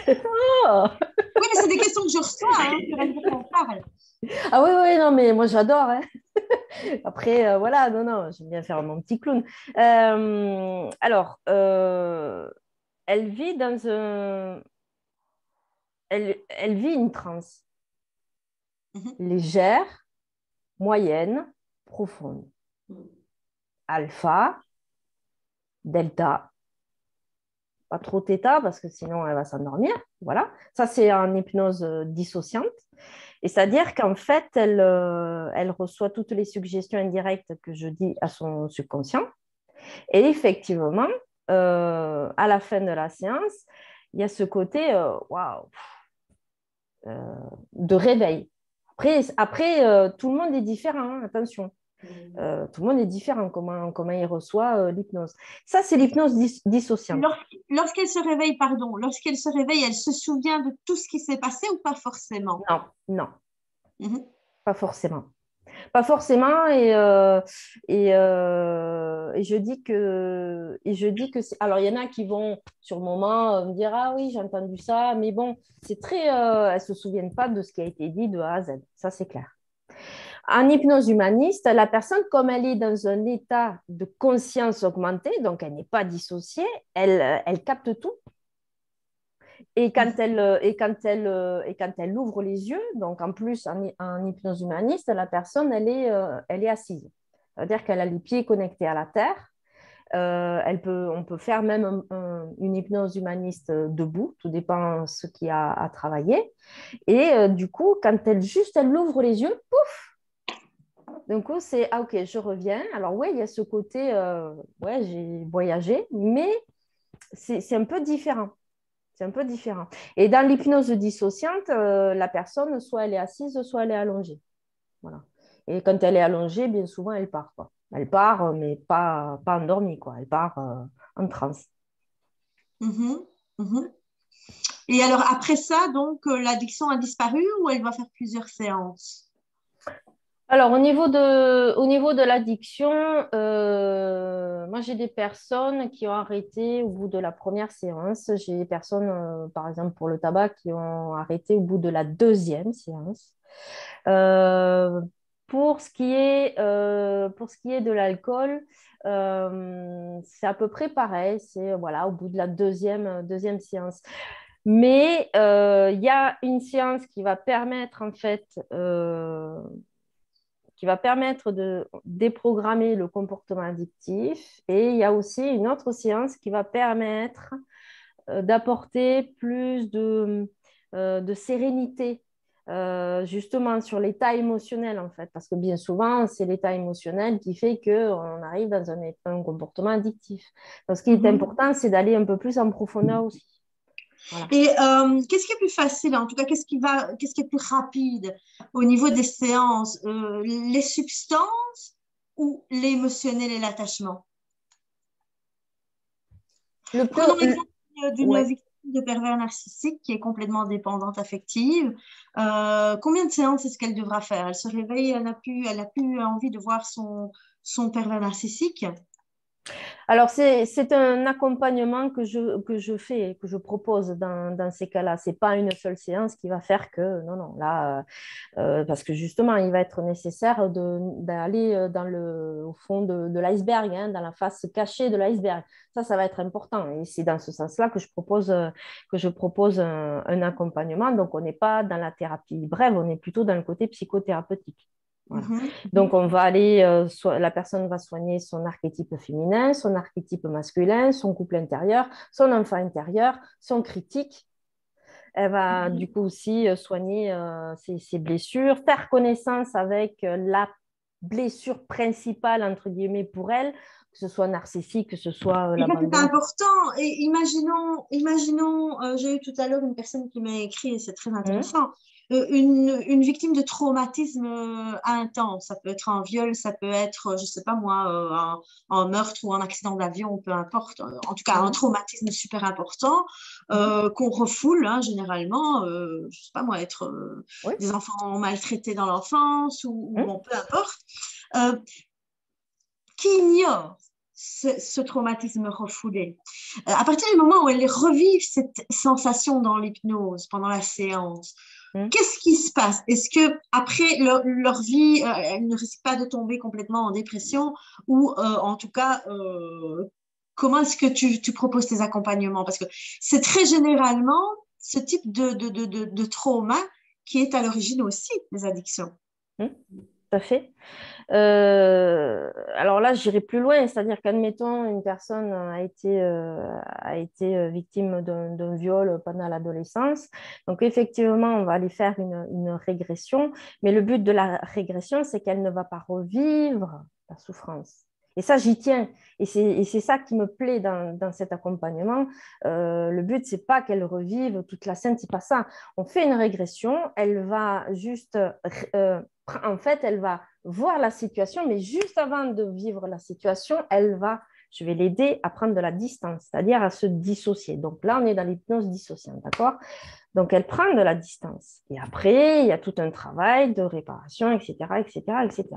Oui, mais c'est des questions que je reçois, hein, on parle. Ah oui, non, mais moi j'adore. Hein. Après, voilà, non, j'aime bien faire mon petit clown. Alors, elle vit dans un... Elle vit une transe légère, moyenne, profonde. Alpha, delta, pas trop θ parce que sinon elle va s'endormir. Voilà, ça c'est en hypnose dissociante. Et c'est-à-dire qu'en fait, elle reçoit toutes les suggestions indirectes que je dis à son subconscient. Et effectivement, à la fin de la séance, il y a ce côté waouh, de réveil. Après tout le monde est différent, hein, attention. Tout le monde est différent comment il reçoit l'hypnose. Ça, c'est l'hypnose dissociante. Lorsqu'elle se réveille, elle se souvient de tout ce qui s'est passé ou pas forcément? Non. Pas forcément. Pas forcément, et je dis que alors il y en a qui vont sur le moment me dire ah oui j'ai entendu ça, mais bon c'est très elles se souviennent pas de ce qui a été dit de A à Z, ça c'est clair. En hypnose humaniste, la personne, comme elle est dans un état de conscience augmentée, donc elle n'est pas dissociée, elle capte tout. Et quand elle ouvre les yeux, donc en plus en hypnose humaniste, la personne, elle est assise. C'est-à-dire qu'elle a les pieds connectés à la terre. On peut faire même une hypnose humaniste debout, tout dépend de ce qu'il y a à travailler. Et du coup, quand elle ouvre les yeux, pouf! Du coup, c'est ah ok, je reviens. Alors oui, il y a ce côté, j'ai voyagé, mais c'est un peu différent. C'est un peu différent. Et dans l'hypnose dissociante, la personne, soit elle est assise, soit elle est allongée. Voilà. Et quand elle est allongée, bien souvent, elle part, quoi. Elle part, mais pas endormie, quoi. Elle part en transe. Et alors, après ça, donc, l'addiction a disparu ou elle va faire plusieurs séances? Alors, au niveau de l'addiction, moi, j'ai des personnes qui ont arrêté au bout de la première séance. J'ai des personnes, par exemple, pour le tabac, qui ont arrêté au bout de la deuxième séance. Pour ce qui est de l'alcool, c'est à peu près pareil. C'est voilà, au bout de la deuxième séance. Mais il y a une séance qui va permettre, en fait, qui va permettre de déprogrammer le comportement addictif. Et il y a aussi une autre séance qui va permettre d'apporter plus de sérénité, justement sur l'état émotionnel, en fait. Parce que bien souvent, c'est l'état émotionnel qui fait qu'on arrive dans un comportement addictif. Donc, ce qui est important, c'est d'aller un peu plus en profondeur aussi. Voilà. Et qu'est-ce qui est plus facile, en tout cas, qu'est-ce qui est plus rapide au niveau des séances, les substances ou l'émotionnel et l'attachement? Prenons l'exemple d'une victime de pervers narcissique qui est complètement dépendante affective. Combien de séances est-ce qu'elle devra faire? Elle se réveille, elle n'a plus envie de voir son pervers narcissique. Alors, c'est un accompagnement que je fais, que je propose dans ces cas-là. Ce n'est pas une seule séance qui va faire que, non, là, parce que justement, il va être nécessaire d'aller au fond de l'iceberg, hein, dans la face cachée de l'iceberg. Ça va être important. Et c'est dans ce sens-là que je propose un accompagnement. Donc, on n'est pas dans la thérapie brève, on est plutôt dans le côté psychothérapeutique. Voilà. Donc, on va aller, la personne va soigner son archétype féminin, son archétype masculin, son couple intérieur, son enfant intérieur, son critique. Elle va du coup aussi soigner ses blessures, faire connaissance avec la blessure principale, entre guillemets, pour elle, que ce soit narcissique, que ce soit l'abandon. C'est important. Et imaginons j'ai eu tout à l'heure une personne qui m'a écrit, et c'est très intéressant, une victime de traumatisme intense. Ça peut être un viol, ça peut être, je sais pas moi, un meurtre ou un accident d'avion, peu importe. En tout cas, un traumatisme super important qu'on refoule, hein, généralement. Je sais pas moi, être des enfants maltraités dans l'enfance ou bon, peu importe. Qui ignore ce traumatisme refoulé. À partir du moment où elles revivent cette sensation dans l'hypnose pendant la séance, qu'est-ce qui se passe? Est-ce que après leur vie, elles ne risquent pas de tomber complètement en dépression ou en tout cas, comment est-ce que tu proposes tes accompagnements? Parce que c'est très généralement ce type de trauma qui est à l'origine aussi des addictions. Tout à fait. Alors là, j'irai plus loin, c'est-à-dire qu'admettons, une personne a été victime d'un viol pendant l'adolescence. Donc, effectivement, on va aller faire une régression, mais le but de la régression, c'est qu'elle ne va pas revivre la souffrance. Et ça, j'y tiens. Et c'est ça qui me plaît dans cet accompagnement. Le but, c'est pas qu'elle revive toute la scène, c'est pas ça. On fait une régression, elle va juste... en fait, elle va voir la situation, mais juste avant de vivre la situation, je vais l'aider à prendre de la distance, c'est-à-dire à se dissocier. Donc là, on est dans l'hypnose dissociante, d'accord? Donc, elle prend de la distance. Et après, il y a tout un travail de réparation, etc., etc., etc.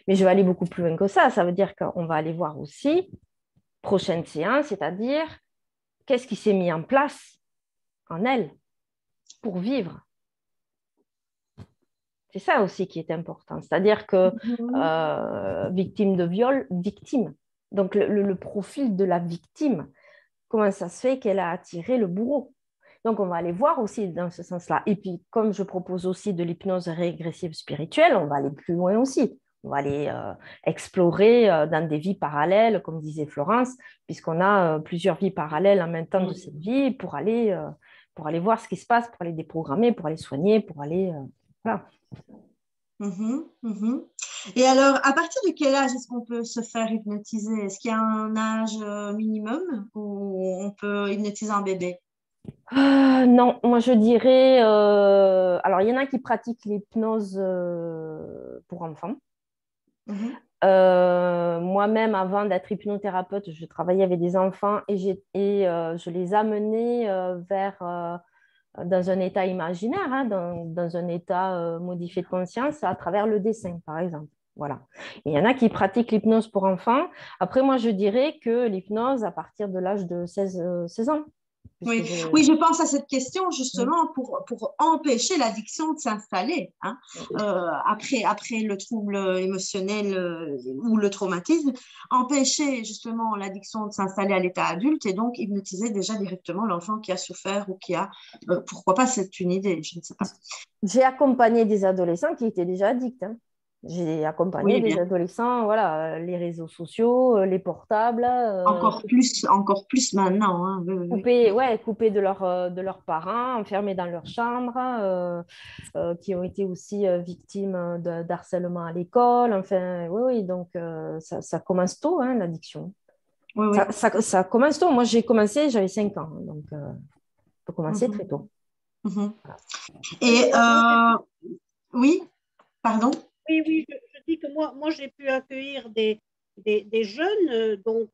Mais je vais aller beaucoup plus loin que ça. Ça veut dire qu'on va aller voir aussi, prochaine séance, c'est-à-dire qu'est-ce qui s'est mis en place en elle pour vivre. C'est ça aussi qui est important. C'est-à-dire que victime de viol, victime. Donc, le profil de la victime, comment ça se fait qu'elle a attiré le bourreau? Donc, on va aller voir aussi dans ce sens-là. Et puis, comme je propose aussi de l'hypnose régressive spirituelle, on va aller plus loin aussi. On va aller explorer dans des vies parallèles, comme disait Florence, puisqu'on a plusieurs vies parallèles en même temps de cette vie pour aller voir ce qui se passe, pour aller déprogrammer, pour aller soigner, pour aller... voilà. Et alors, à partir de quel âge est-ce qu'on peut se faire hypnotiser? Est-ce qu'il y a un âge minimum où on peut hypnotiser un bébé? Non, moi je dirais... alors, il y en a qui pratiquent l'hypnose pour enfants. Moi-même, avant d'être hypnothérapeute, je travaillais avec des enfants et je les amenais dans un état imaginaire, hein, dans un état modifié de conscience à travers le dessin, par exemple. Voilà. Il y en a qui pratiquent l'hypnose pour enfants. Après, moi, je dirais que l'hypnose à partir de l'âge de 16 ans. Oui. Oui, je pense à cette question justement pour empêcher l'addiction de s'installer. Hein. Après le trouble émotionnel ou le traumatisme, empêcher justement l'addiction de s'installer à l'état adulte et donc hypnotiser déjà directement l'enfant qui a souffert ou qui a, pourquoi pas, c'est une idée, je ne sais pas. J'ai accompagné des adolescents qui étaient déjà addicts. Hein. J'ai accompagné des adolescents, voilà, les réseaux sociaux, les portables. Encore plus maintenant. Hein. Coupés de leurs parents, enfermés dans leur chambre, qui ont été aussi victimes d'harcèlement à l'école. Enfin, oui, donc ça commence tôt, hein, l'addiction. Oui. Ça commence tôt. Moi, j'ai commencé, j'avais 5 ans, donc ça peut commencer très tôt. Et oui, pardon. Oui, je dis que moi j'ai pu accueillir des jeunes dont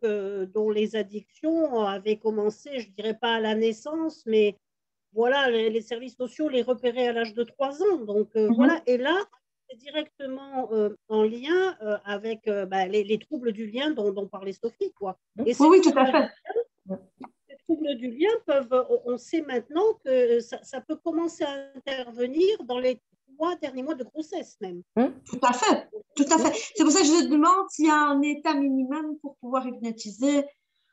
les addictions avaient commencé, je ne dirais pas à la naissance, mais voilà, les services sociaux les repéraient à l'âge de 3 ans. Donc voilà, et là, c'est directement en lien avec les troubles du lien dont parlait Sophie, quoi. Et oui, tout à fait. Les troubles du lien on sait maintenant que ça peut commencer à intervenir dans les 3 derniers mois de grossesse même. Tout à fait. C'est pour ça que je te demande s'il y a un état minimum pour pouvoir hypnotiser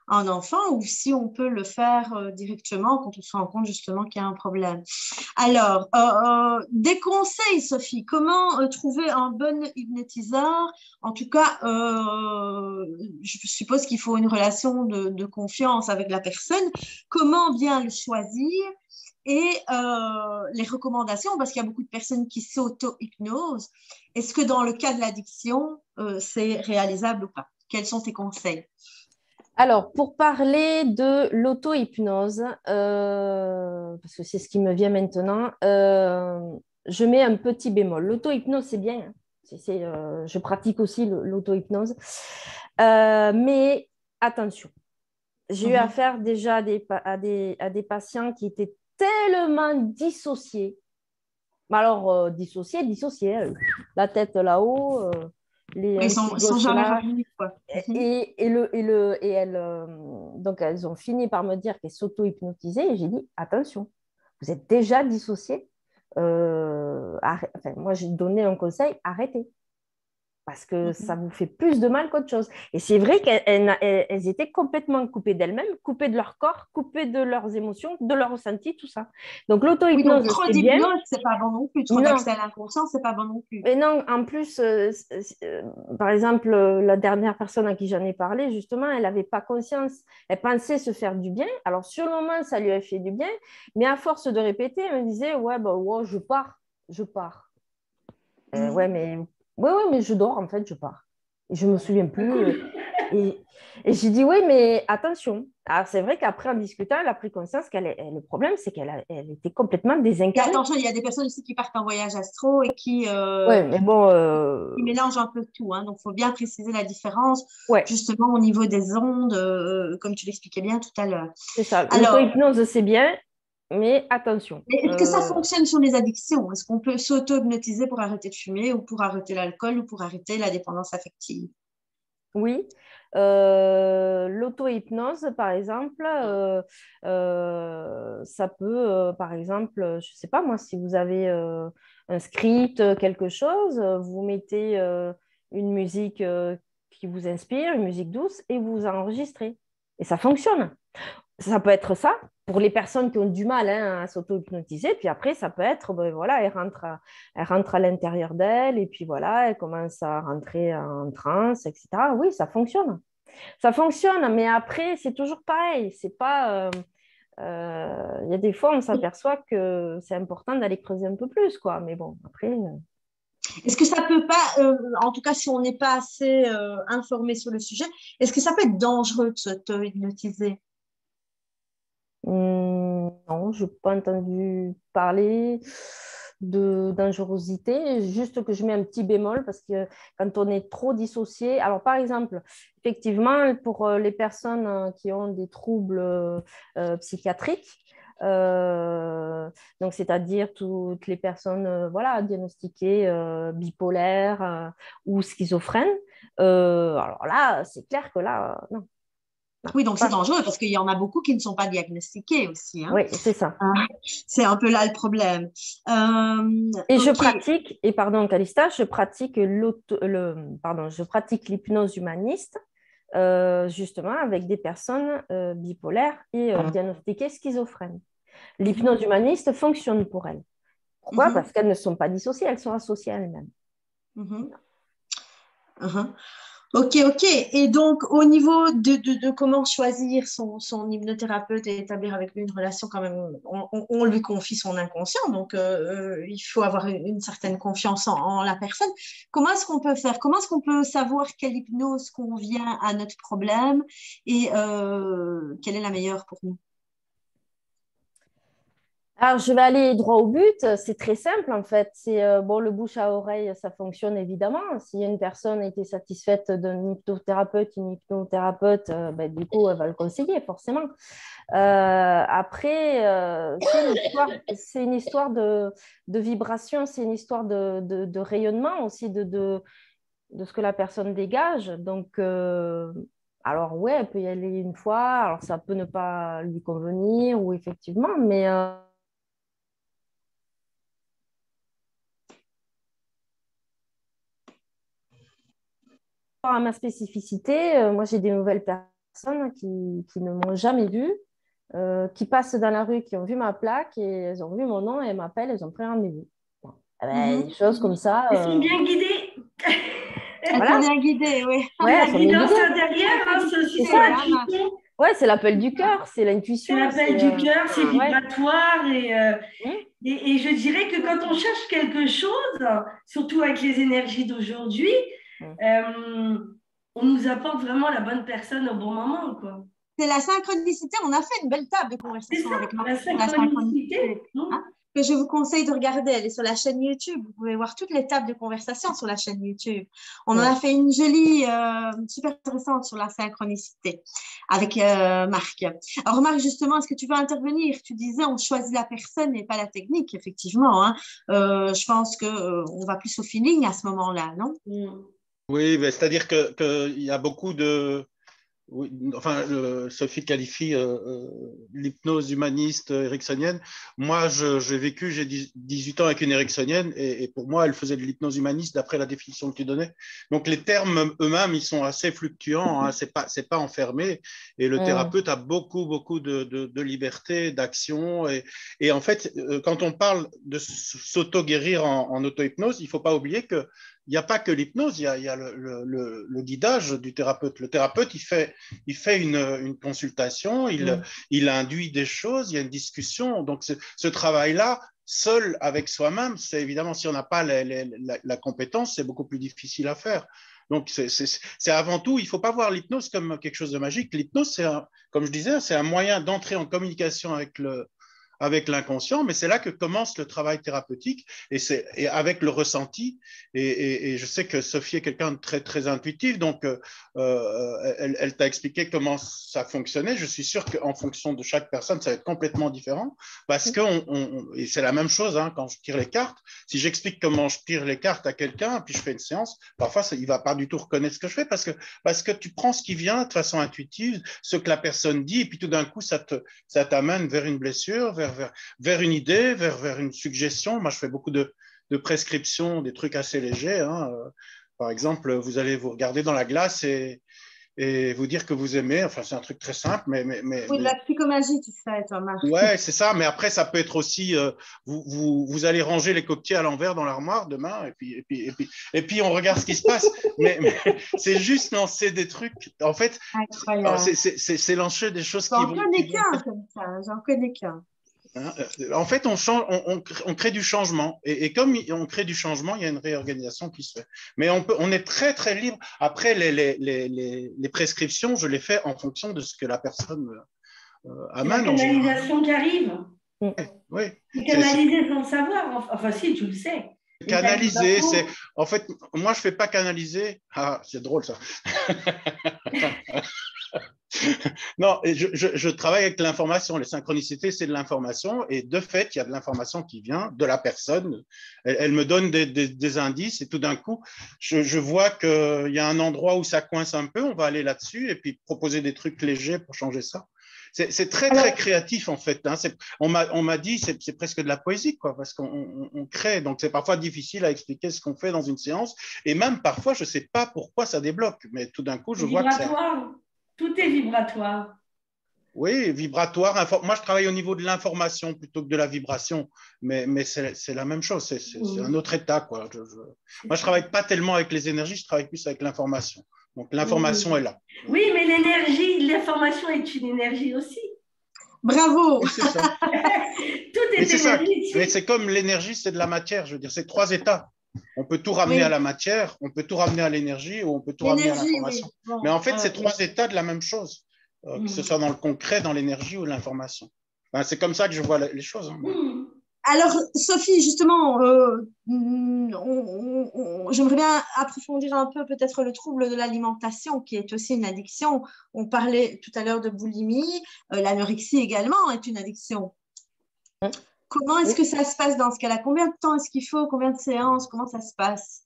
un enfant ou si on peut le faire directement quand on se rend compte justement qu'il y a un problème. Alors, des conseils, Sophie, comment trouver un bon hypnotiseur? En tout cas, je suppose qu'il faut une relation de confiance avec la personne. Comment bien le choisir? Et les recommandations, parce qu'il y a beaucoup de personnes qui s'auto-hypnosent. Est-ce que dans le cas de l'addiction, c'est réalisable ou pas? Quels sont tes conseils? Alors, pour parler de l'auto-hypnose, parce que c'est ce qui me vient maintenant, je mets un petit bémol. L'auto-hypnose, c'est bien. Hein. Je pratique aussi l'auto-hypnose. Mais attention, j'ai eu affaire déjà à des patients qui étaient tellement dissociés. Alors, dissociés, la tête là-haut, ils sont jamais revenus, quoi. Donc, elles ont fini par me dire qu'elles s'auto-hypnotisaient et j'ai dit, attention, vous êtes déjà dissociés. Moi, j'ai donné un conseil, arrêtez. Parce que ça vous fait plus de mal qu'autre chose. Et c'est vrai qu'elles étaient complètement coupées d'elles-mêmes, coupées de leur corps, coupées de leurs émotions, de leurs ressentis, tout ça. Donc l'auto-hypnose, trop d'hypnose, c'est pas bon non plus. Trop d'accès à l'inconscient, c'est pas bon non plus. Mais non, en plus, par exemple, la dernière personne à qui j'en ai parlé, justement, elle n'avait pas conscience. Elle pensait se faire du bien. Alors sur le moment, ça lui a fait du bien. Mais à force de répéter, elle me disait, je pars. Mais je dors, en fait, je pars. Et je ne me souviens plus. Et j'ai dit, oui, mais attention. Alors, c'est vrai qu'après, en discutant, elle a pris conscience que le problème, c'est qu'elle était complètement désincarnée. Et attention, il y a des personnes aussi qui partent en voyage astro et qui mélangent un peu tout. Hein. Donc, il faut bien préciser la différence, justement, au niveau des ondes, comme tu l'expliquais bien tout à l'heure. C'est ça. L'auto-hypnose, c'est bien. Mais attention. Est-ce que ça fonctionne sur les addictions? Est-ce qu'on peut s'auto-hypnotiser pour arrêter de fumer ou pour arrêter l'alcool ou pour arrêter la dépendance affective? Oui. L'auto-hypnose, par exemple, ça peut, par exemple, je ne sais pas moi, si vous avez un script, quelque chose, vous mettez une musique qui vous inspire, une musique douce, et vous enregistrez. Et ça fonctionne. Ça peut être ça pour les personnes qui ont du mal à s'auto-hypnotiser. Puis après, ça peut être, elle rentre à l'intérieur d'elle et puis voilà, elle commence à rentrer en transe, etc. Oui, ça fonctionne. Ça fonctionne, mais après, c'est toujours pareil. C'est pas... Il y a des fois, on s'aperçoit que c'est important d'aller creuser un peu plus, quoi. Mais bon, après... Est-ce que ça peut pas, en tout cas si on n'est pas assez informé sur le sujet, est-ce que ça peut être dangereux de s'auto-hypnotiser? Non, je n'ai pas entendu parler de dangerosité, juste que je mets un petit bémol parce que quand on est trop dissocié, alors par exemple, effectivement, pour les personnes qui ont des troubles psychiatriques, donc c'est-à-dire toutes les personnes diagnostiquées bipolaires ou schizophrènes, alors là, c'est clair que là, non. Oui, donc c'est dangereux parce qu'il y en a beaucoup qui ne sont pas diagnostiqués aussi. Hein. Oui, c'est ça. C'est un peu là le problème. Et je pratique, et pardon Calista, je pratique l'hypnose humaniste justement avec des personnes bipolaires et diagnostiquées schizophrènes. L'hypnose humaniste fonctionne pour elles. Pourquoi? Parce qu'elles ne sont pas dissociées, elles sont associées à elles-mêmes. Ok. Et donc, au niveau de comment choisir son hypnothérapeute et établir avec lui une relation, quand même, on lui confie son inconscient. Donc, il faut avoir une certaine confiance en la personne. Comment est-ce qu'on peut faire? Comment est-ce qu'on peut savoir quelle hypnose convient à notre problème et quelle est la meilleure pour nous? Alors, je vais aller droit au but. C'est très simple, en fait. C'est le bouche à oreille, ça fonctionne évidemment. Si une personne était satisfaite d'un hypnothérapeute, une hypnothérapeute, du coup, elle va le conseiller, forcément. Après, c'est une histoire de vibration, c'est une histoire de rayonnement aussi, de ce que la personne dégage. Donc, alors, ouais, elle peut y aller une fois. Alors, ça peut ne pas lui convenir, ou effectivement, mais... à ma spécificité, moi j'ai des nouvelles personnes qui ne m'ont jamais vue, qui passent dans la rue, qui ont vu ma plaque et elles ont vu mon nom et elles m'appellent, elles ont pris rendez-vous. Bon. Des choses comme ça. Elles sont bien guidées. Elles sont bien guidées, oui. Ouais, elles sont bien guidées. Derrière, c'est aussi l'intuition. Ouais, c'est l'appel du cœur, c'est l'intuition. C'est l'appel du cœur, c'est vibratoire et je dirais que quand on cherche quelque chose, surtout avec les énergies d'aujourd'hui, on nous apporte vraiment la bonne personne au bon moment, quoi. C'est la synchronicité. On a fait une belle table de conversation avec Marc. La synchronicité. Que je vous conseille de regarder. Elle est sur la chaîne YouTube. Vous pouvez voir toutes les tables de conversation sur la chaîne YouTube. On en a fait une jolie, super intéressante sur la synchronicité avec Marc. Alors Marc, justement, est-ce que tu veux intervenir? Tu disais on choisit la personne et pas la technique, effectivement. Hein. Je pense qu'on va plus au feeling à ce moment-là, non? Oui, c'est-à-dire qu'il y a beaucoup de... Oui, enfin, Sophie qualifie l'hypnose humaniste ericksonienne. Moi, j'ai vécu, j'ai 18 ans avec une ericksonienne et pour moi, elle faisait de l'hypnose humaniste d'après la définition que tu donnais. Donc, les termes eux-mêmes, ils sont assez fluctuants, hein, c'est pas enfermé et le thérapeute a beaucoup de liberté, d'action et en fait, quand on parle de s'auto-guérir en auto-hypnose, il ne faut pas oublier que il n'y a pas que l'hypnose, il y a le guidage du thérapeute. Le thérapeute, il fait une consultation, il induit des choses, il y a une discussion. Donc, ce travail-là, seul avec soi-même, c'est évidemment, si on n'a pas la compétence, c'est beaucoup plus difficile à faire. Donc, c'est avant tout, il ne faut pas voir l'hypnose comme quelque chose de magique. L'hypnose, comme je disais, c'est un moyen d'entrer en communication avec l'inconscient, mais c'est là que commence le travail thérapeutique et avec le ressenti. Et je sais que Sophie est quelqu'un de très, très intuitif, donc elle t'a expliqué comment ça fonctionnait. Je suis sûr qu'en fonction de chaque personne, ça va être complètement différent parce que et c'est la même chose hein, quand je tire les cartes. Si j'explique comment je tire les cartes à quelqu'un, puis je fais une séance, parfois il ne va pas du tout reconnaître ce que je fais parce que tu prends ce qui vient de façon intuitive, ce que la personne dit, et puis tout d'un coup, ça t'amène vers une blessure, vers une idée, vers une suggestion. Moi, je fais beaucoup de prescriptions, des trucs assez légers. Hein. Par exemple, vous allez vous regarder dans la glace et vous dire que vous aimez. Enfin, c'est un truc très simple, mais oui, de la psychomagie, tu fais, toi, Marc. Ouais, c'est ça. Mais après, ça peut être aussi, vous allez ranger les coquetiers à l'envers dans l'armoire demain, et puis on regarde ce qui se passe. mais c'est juste lancer des trucs. En fait, c'est lancer des choses qui vont. J'en connais qu'un. En fait, on crée du changement. Et comme on crée du changement, il y a une réorganisation qui se fait. Mais on est très, très libre. Après, les prescriptions, je les fais en fonction de ce que la personne amène. La canalisation qui arrive. Oui. C'est canalisé sans le savoir. Enfin, si, tu le sais. Canaliser, c'est... En fait, moi, je ne fais pas canaliser. Ah, c'est drôle, ça. Non, je travaille avec l'information. Les synchronicités, c'est de l'information. Et de fait, il y a de l'information qui vient de la personne. Elle me donne des indices. Et tout d'un coup, je vois qu'il y a un endroit où ça coince un peu. On va aller là-dessus et puis proposer des trucs légers pour changer ça. C'est très, très créatif, en fait. Hein. On m'a dit c'est presque de la poésie, quoi, parce qu'on crée. Donc, c'est parfois difficile à expliquer ce qu'on fait dans une séance. Et même, parfois, je ne sais pas pourquoi ça débloque. Mais tout d'un coup, je vois que ça... Tout est vibratoire. Oui, vibratoire. Moi, je travaille au niveau de l'information plutôt que de la vibration. Mais c'est la même chose. C'est un autre état, quoi. Moi, je ne travaille pas tellement avec les énergies, je travaille plus avec l'information. Donc, l'information est là. Oui, mais l'information est une énergie aussi. Bravo. Oui, c'est ça. Tout est énergie. Mais c'est comme l'énergie, c'est de la matière. Je veux dire, c'est 3 états. On peut tout ramener à la matière, on peut tout ramener à l'énergie ou on peut tout ramener à l'information. Oui. Bon, mais en fait, c'est 3 états de la même chose, que ce soit dans le concret, dans l'énergie ou l'information. Enfin, c'est comme ça que je vois les choses. Hein, Alors, Sophie, justement, j'aimerais bien approfondir un peu peut-être le trouble de l'alimentation, qui est aussi une addiction. On parlait tout à l'heure de boulimie, l'anorexie également est une addiction. Comment est-ce que ça se passe dans ce cas-là? Combien de temps est-ce qu'il faut? Combien de séances? Comment ça se passe?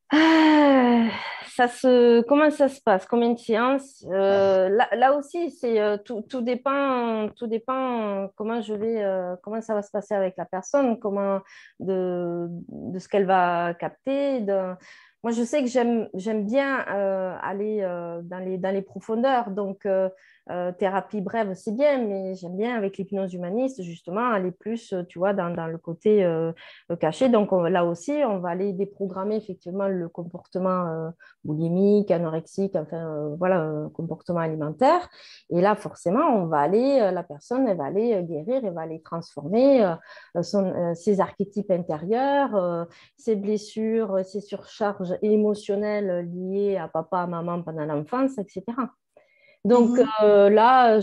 Comment ça se passe? Combien de séances? Là aussi, tout dépend comment comment ça va se passer avec la personne, de ce qu'elle va capter. Moi, je sais que j'aime bien aller dans les profondeurs. Donc, thérapie brève, c'est bien, mais j'aime bien avec l'hypnose humaniste, justement, aller plus, tu vois, dans le côté caché. Donc, là aussi, on va aller déprogrammer effectivement le comportement boulimique, anorexique, enfin, voilà, comportement alimentaire. Et là, forcément, la personne, elle va aller guérir, elle va aller transformer ses archétypes intérieurs, ses blessures, ses surcharges émotionnelles liées à papa, à maman pendant l'enfance, etc. Donc là,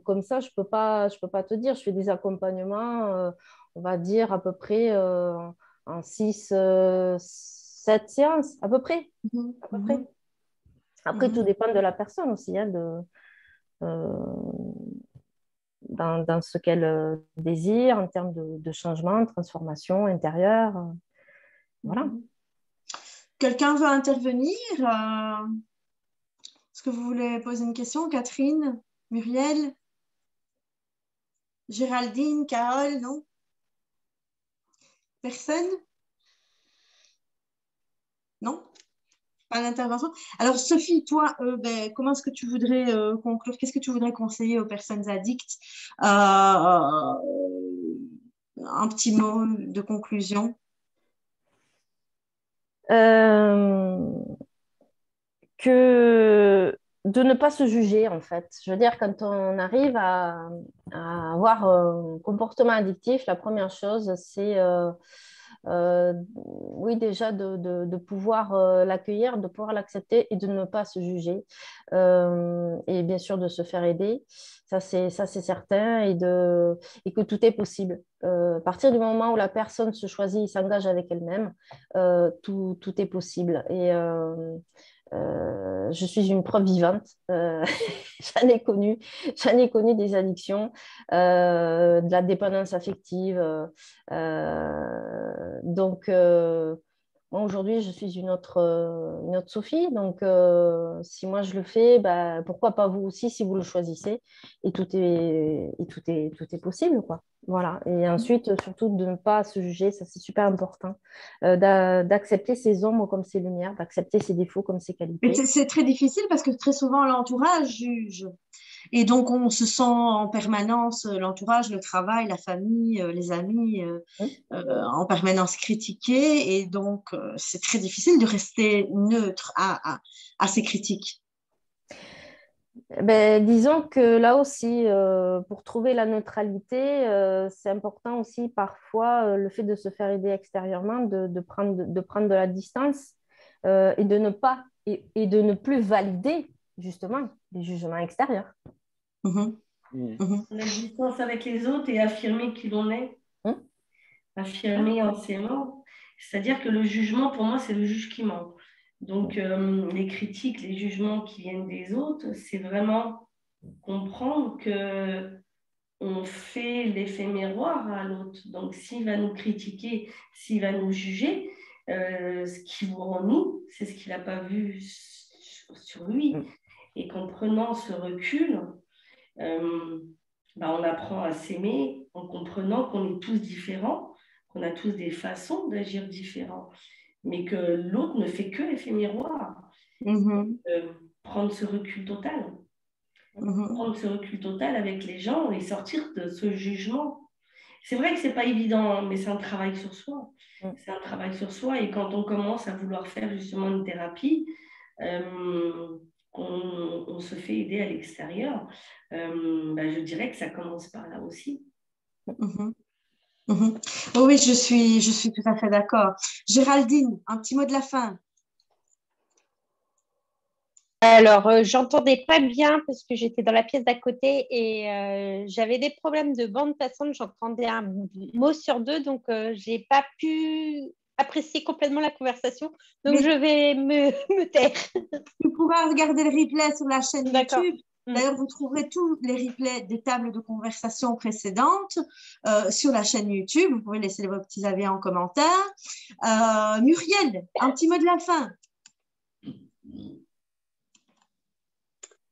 comme ça, je peux pas te dire. Je fais des accompagnements, on va dire à peu près en 6, 7 séances, à peu près. À peu près. Après, tout dépend de la personne aussi, hein, dans ce qu'elle désire en termes de changement, de transformation intérieure. Voilà. Quelqu'un veut intervenir? Est-ce que vous voulez poser une question? Catherine, Muriel, Géraldine, Carole, non? Personne? Non? Pas d'intervention? Alors, Sophie, toi, comment est-ce que tu voudrais conclure? Qu'est-ce que tu voudrais conseiller aux personnes addictes? Un petit mot de conclusion. Que de ne pas se juger, en fait. Je veux dire, quand on arrive à avoir un comportement addictif, la première chose, c'est oui, déjà de pouvoir l'accueillir, de pouvoir l'accepter et de ne pas se juger. Et bien sûr, de se faire aider. Ça, c'est certain. Et que tout est possible. À partir du moment où la personne se choisit et s'engage avec elle-même, tout est possible. Et je suis une preuve vivante. J'en ai connu des addictions, de la dépendance affective. Donc, moi, aujourd'hui, je suis une autre Sophie. Donc, si moi je le fais, bah, pourquoi pas vous aussi si vous le choisissez. Et tout est possible, quoi. Voilà. Et ensuite, surtout, de ne pas se juger, ça c'est super important. D'accepter ses ombres comme ses lumières, d'accepter ses défauts comme ses qualités. C'est très difficile parce que très souvent, l'entourage juge. Et donc, on se sent en permanence, l'entourage, le travail, la famille, les amis, en permanence critiqués. Et donc, c'est très difficile de rester neutre à ces critiques. Ben, disons que là aussi, pour trouver la neutralité, c'est important aussi parfois le fait de se faire aider extérieurement, de prendre de la distance et de ne plus valider justement les jugements extérieurs. La distance avec les autres et affirmer qui l'on est. affirmer en s'aimant. C'est-à-dire que le jugement, pour moi, c'est le juge qui ment. Donc, les critiques, les jugements qui viennent des autres, c'est vraiment comprendre que on fait l'effet miroir à l'autre. Donc, s'il va nous critiquer, s'il va nous juger, ce qu'il voit en nous, c'est ce qu'il n'a pas vu sur lui. Et qu'en prenant ce recul, on apprend à s'aimer en comprenant qu'on est tous différents, qu'on a tous des façons d'agir différents, mais que l'autre ne fait que l'effet miroir. Prendre ce recul total. Prendre ce recul total avec les gens et sortir de ce jugement. C'est vrai que ce n'est pas évident, mais c'est un travail sur soi. C'est un travail sur soi. Et quand on commence à vouloir faire justement une thérapie, on se fait aider à l'extérieur, je dirais que ça commence par là aussi. Oui, je suis tout à fait d'accord. Géraldine, un petit mot de la fin. Alors, j'entendais pas bien parce que j'étais dans la pièce d'à côté et j'avais des problèmes de bande passante. J'entendais un mot sur deux, donc j'ai pas pu apprécier complètement la conversation. Donc, je vais me taire. Tu pourras regarder le replay sur la chaîne YouTube. D'ailleurs, vous trouverez tous les replays des tables de conversation précédentes sur la chaîne YouTube. Vous pouvez laisser vos petits avis en commentaire. Muriel, un petit mot de la fin.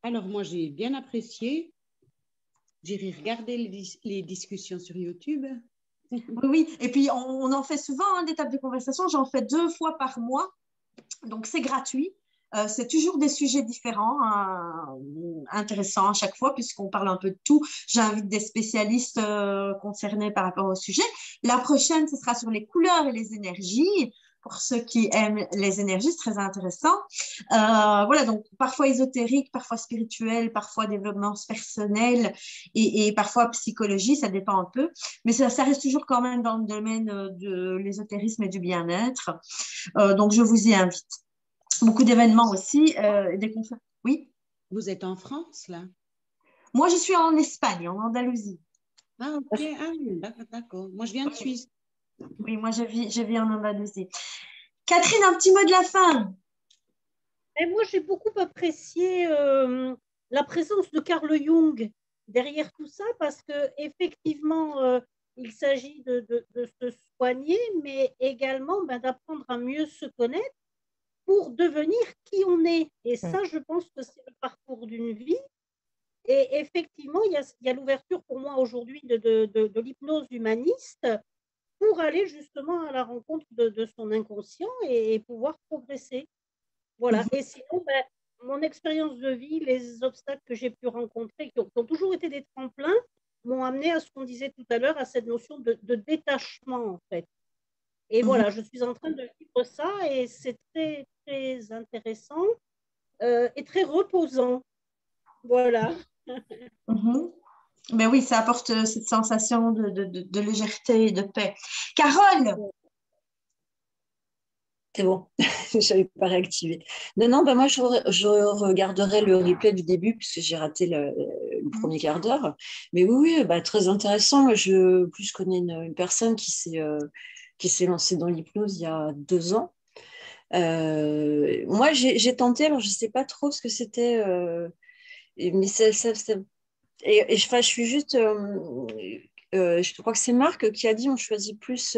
Alors, moi, j'ai bien apprécié. J'irai regarder les discussions sur YouTube. Oui, et puis on en fait souvent des tables de conversation. J'en fais 2 fois par mois. Donc, c'est gratuit. C'est toujours des sujets différents, intéressants à chaque fois, puisqu'on parle un peu de tout. J'invite des spécialistes concernés par rapport au sujet. La prochaine, ce sera sur les couleurs et les énergies. Pour ceux qui aiment les énergies, c'est très intéressant. Voilà, donc parfois ésotérique, parfois spirituel, parfois développement personnel et parfois psychologie, ça dépend un peu. Mais ça reste toujours quand même dans le domaine de l'ésotérisme et du bien-être. Donc, je vous y invite. Beaucoup d'événements aussi, des conférences. Oui. Vous êtes en France, là? Moi, je suis en Espagne, en Andalousie. Ah, ok. Ah, d'accord. Moi, je viens de Suisse. Oui, moi, je vis en Andalousie. Catherine, un petit mot de la fin. Et moi, j'ai beaucoup apprécié la présence de Carl Jung derrière tout ça, parce qu'effectivement, il s'agit de se soigner, mais également d'apprendre à mieux se connaître pour devenir qui on est. Et ça, je pense que c'est le parcours d'une vie. Et effectivement, il y a l'ouverture pour moi aujourd'hui de l'hypnose humaniste pour aller justement à la rencontre de son inconscient et pouvoir progresser. Voilà. Et sinon, mon expérience de vie, les obstacles que j'ai pu rencontrer, qui ont toujours été des tremplins, m'ont amené à ce qu'on disait tout à l'heure, à cette notion de détachement, en fait. Et voilà, je suis en train de vivre ça et c'est très, très intéressant et très reposant. Voilà. Ben oui, ça apporte cette sensation de légèreté et de paix. Carole! C'est bon, je n'avais pas réactivé. Non, moi, je regarderai le replay du début puisque j'ai raté le premier quart d'heure. Mais oui, très intéressant. Je connais une personne qui s'est lancée dans l'hypnose il y a 2 ans. Moi, j'ai tenté, alors je ne sais pas trop ce que c'était, mais je suis juste, je crois que c'est Marc qui a dit on choisit plus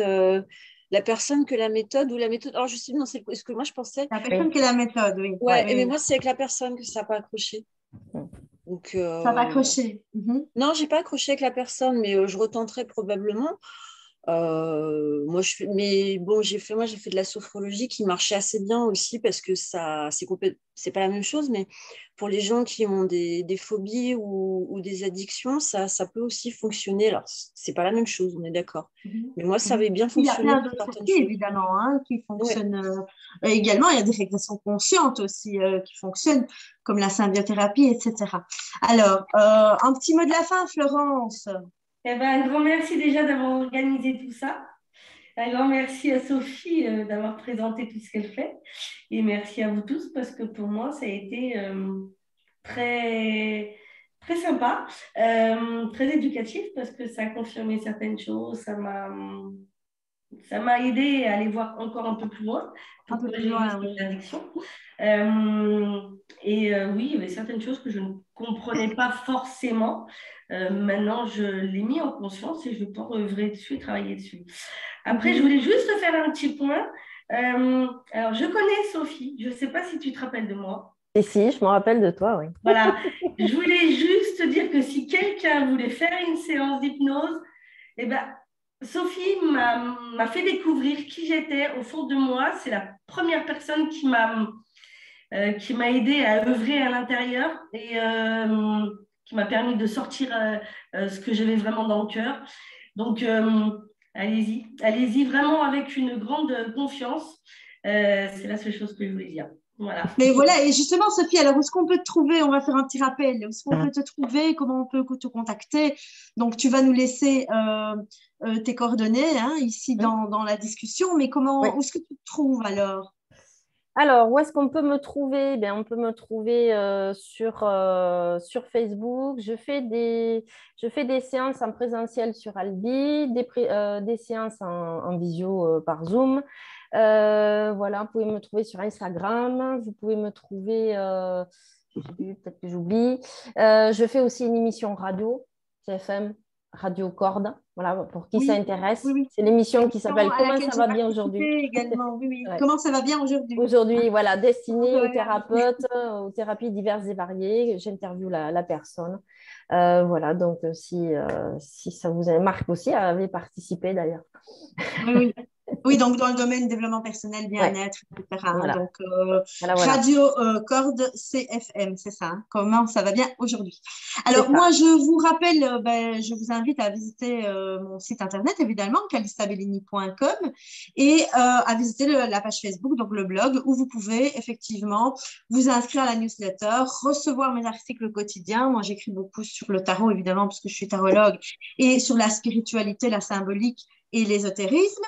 la personne que la méthode, ou la méthode. Alors, je sais, non, c'est ce que moi je pensais. La personne que la méthode, oui. Ouais, mais moi, c'est avec la personne que ça n'a pas accroché. Donc, ça n'a pas accroché. Non, je n'ai pas accroché avec la personne, mais je retenterai probablement. Moi, j'ai fait de la sophrologie qui marchait assez bien aussi parce que c'est pas la même chose, mais pour les gens qui ont des phobies ou des addictions, ça peut aussi fonctionner. Alors, c'est pas la même chose, on est d'accord. Mais moi, ça avait bien fonctionné. Il y a plein d'autres outils, évidemment, qui fonctionnent également. Il y a des régressions conscientes aussi qui fonctionnent, comme la symbiothérapie, etc. Alors, un petit mot de la fin, Florence. Un grand merci déjà d'avoir organisé tout ça. Un grand merci à Sophie d'avoir présenté tout ce qu'elle fait. Et merci à vous tous parce que pour moi, ça a été très, très sympa, très éducatif parce que ça a confirmé certaines choses. Ça m'a Ça m'a aidé à aller voir encore un peu plus loin. Pourquoi j'ai eu cette addiction. Oui, il y avait certaines choses que je ne comprenais pas forcément. Maintenant, je l'ai mis en conscience et je vais pouvoir œuvrer dessus et travailler dessus. Après, je voulais juste faire un petit point. Alors, je connais Sophie. Je ne sais pas si tu te rappelles de moi. Et si, je me rappelle de toi, oui. Voilà. Je voulais juste dire que si quelqu'un voulait faire une séance d'hypnose, eh ben, Sophie m'a fait découvrir qui j'étais au fond de moi. C'est la première personne qui m'a aidée à œuvrer à l'intérieur et qui m'a permis de sortir ce que j'avais vraiment dans le cœur. Donc, allez-y vraiment avec une grande confiance. C'est la seule chose que je voulais dire. Voilà. Mais voilà, et justement, Sophie, alors où est-ce qu'on peut te trouver? On va faire un petit rappel. Où est-ce qu'on peut te trouver? Comment on peut te contacter? Donc, tu vas nous laisser tes coordonnées ici dans la discussion, mais où est-ce que tu te trouves alors? Alors, où est-ce qu'on peut me trouver? Bien, on peut me trouver sur Facebook. Je fais des séances en présentiel sur Albi, des séances en visio par Zoom. Voilà, vous pouvez me trouver sur Instagram. Vous pouvez me trouver, peut-être que j'oublie. Je fais aussi une émission radio, CFM, Radio Corde. Voilà, pour qui ça intéresse. Oui. C'est l'émission qui s'appelle Comment ça va bien aujourd'hui. Également, oui. Ouais. Comment ça va bien aujourd'hui? Aujourd'hui, voilà, destinée aux thérapeutes, aux thérapies diverses et variées. J'interviewe la personne. Voilà, donc si ça vous a marqué aussi, avait participé d'ailleurs. Oui. Oui, donc dans le domaine développement personnel, bien-être, etc. Voilà. Donc, Radio Corde CFM, c'est ça. Comment ça va bien aujourd'hui? Alors, moi, je vous rappelle, je vous invite à visiter mon site internet, évidemment, calistabellini.com, et à visiter la page Facebook, donc le blog, où vous pouvez effectivement vous inscrire à la newsletter, recevoir mes articles quotidiens. Moi, j'écris beaucoup sur le tarot, évidemment, parce que je suis tarologue, et sur la spiritualité, la symbolique et l'ésotérisme.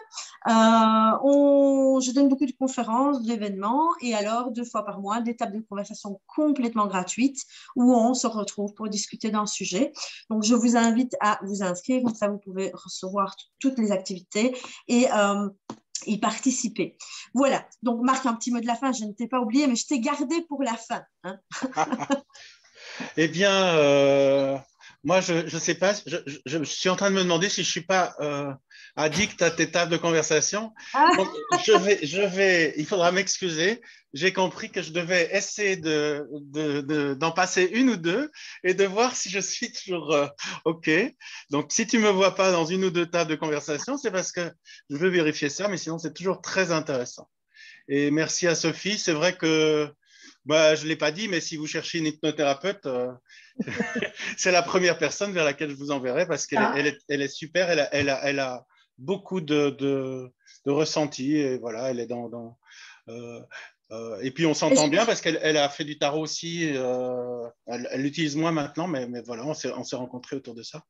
Je donne beaucoup de conférences, d'événements, et alors 2 fois par mois, des tables de conversation complètement gratuites où on se retrouve pour discuter d'un sujet. Donc, je vous invite à vous inscrire, comme ça vous pouvez recevoir toutes les activités et y participer. Voilà, donc Marc, un petit mot de la fin, je ne t'ai pas oublié, mais je t'ai gardé pour la fin. Hein. Eh bien, moi, je ne sais pas, je suis en train de me demander si je ne suis pas addict à tes tables de conversation. Donc, il faudra m'excuser. J'ai compris que je devais essayer d'en passer 1 ou 2 et de voir si je suis toujours OK. Donc, si tu ne me vois pas dans 1 ou 2 tables de conversation, c'est parce que je veux vérifier ça, mais sinon, c'est toujours très intéressant. Et merci à Sophie. C'est vrai que je ne l'ai pas dit, mais si vous cherchez une hypnothérapeute, c'est la première personne vers laquelle je vous enverrai parce qu'elle est super, elle a beaucoup de ressentis et voilà, elle est et puis on s'entend bien parce qu'elle a fait du tarot aussi, elle l'utilise moins maintenant, mais voilà, on s'est rencontrés autour de ça.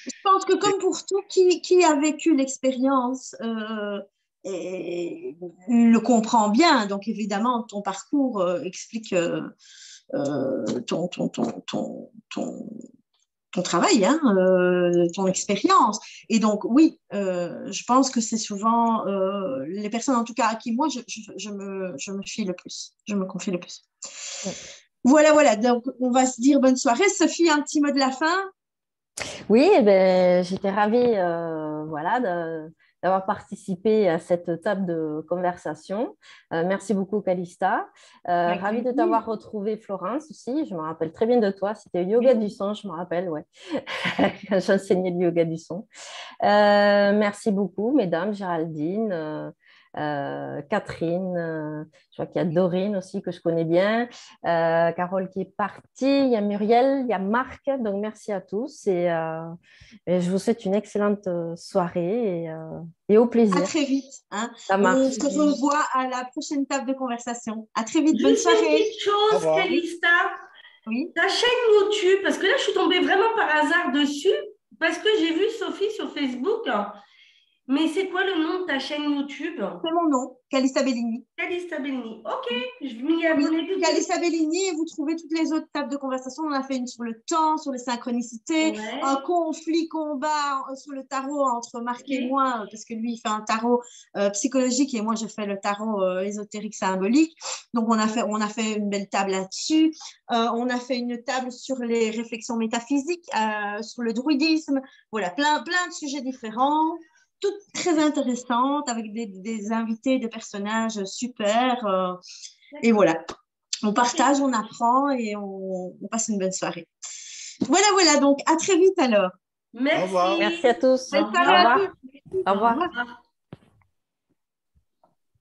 Je pense que comme pour tout, qui a vécu l'expérience et le comprend bien, donc évidemment ton parcours explique ton travail, ton expérience. Et donc, oui, je pense que c'est souvent les personnes, en tout cas à qui moi, je me fie le plus. Je me confie le plus. Ouais. Voilà. Donc, on va se dire bonne soirée. Sophie, un petit mot de la fin? Oui, j'étais ravie d'avoir participé à cette table de conversation. Merci beaucoup, Calista. Ravie de t'avoir retrouvée, Florence, aussi. Je me rappelle très bien de toi. C'était le yoga du son, je me rappelle, ouais. J'enseignais le yoga du son. Merci beaucoup, mesdames, Géraldine, Catherine, je crois qu'il y a Dorine aussi que je connais bien, Carole qui est partie, il y a Muriel, il y a Marc, donc merci à tous et je vous souhaite une excellente soirée et au plaisir. À très vite. Hein. Ça marche. On se revoit à la prochaine table de conversation. À très vite, bonne soirée. Une petite chose, Calista. Oui. Ta chaîne YouTube, parce que là je suis tombée vraiment par hasard dessus, parce que j'ai vu Sophie sur Facebook. Mais c'est quoi le nom de ta chaîne YouTube? C'est mon nom, Calista Bellini. Calista Bellini. Ok, je vais m'y abonner tout de suite. Calista Bellini, et vous trouvez toutes les autres tables de conversation. On a fait une sur le temps, sur les synchronicités, un conflit, combat sur le tarot entre Marc et moi, parce que lui, il fait un tarot psychologique et moi, je fais le tarot ésotérique symbolique. Donc, on a fait une belle table là-dessus. On a fait une table sur les réflexions métaphysiques, sur le druidisme. Voilà, plein de sujets différents. Toutes très intéressantes, avec des invités, des personnages super. Et voilà, on partage, on apprend et on passe une bonne soirée. Voilà, donc à très vite alors. Merci. Merci à tous. Bonne soirée à tous. Au revoir.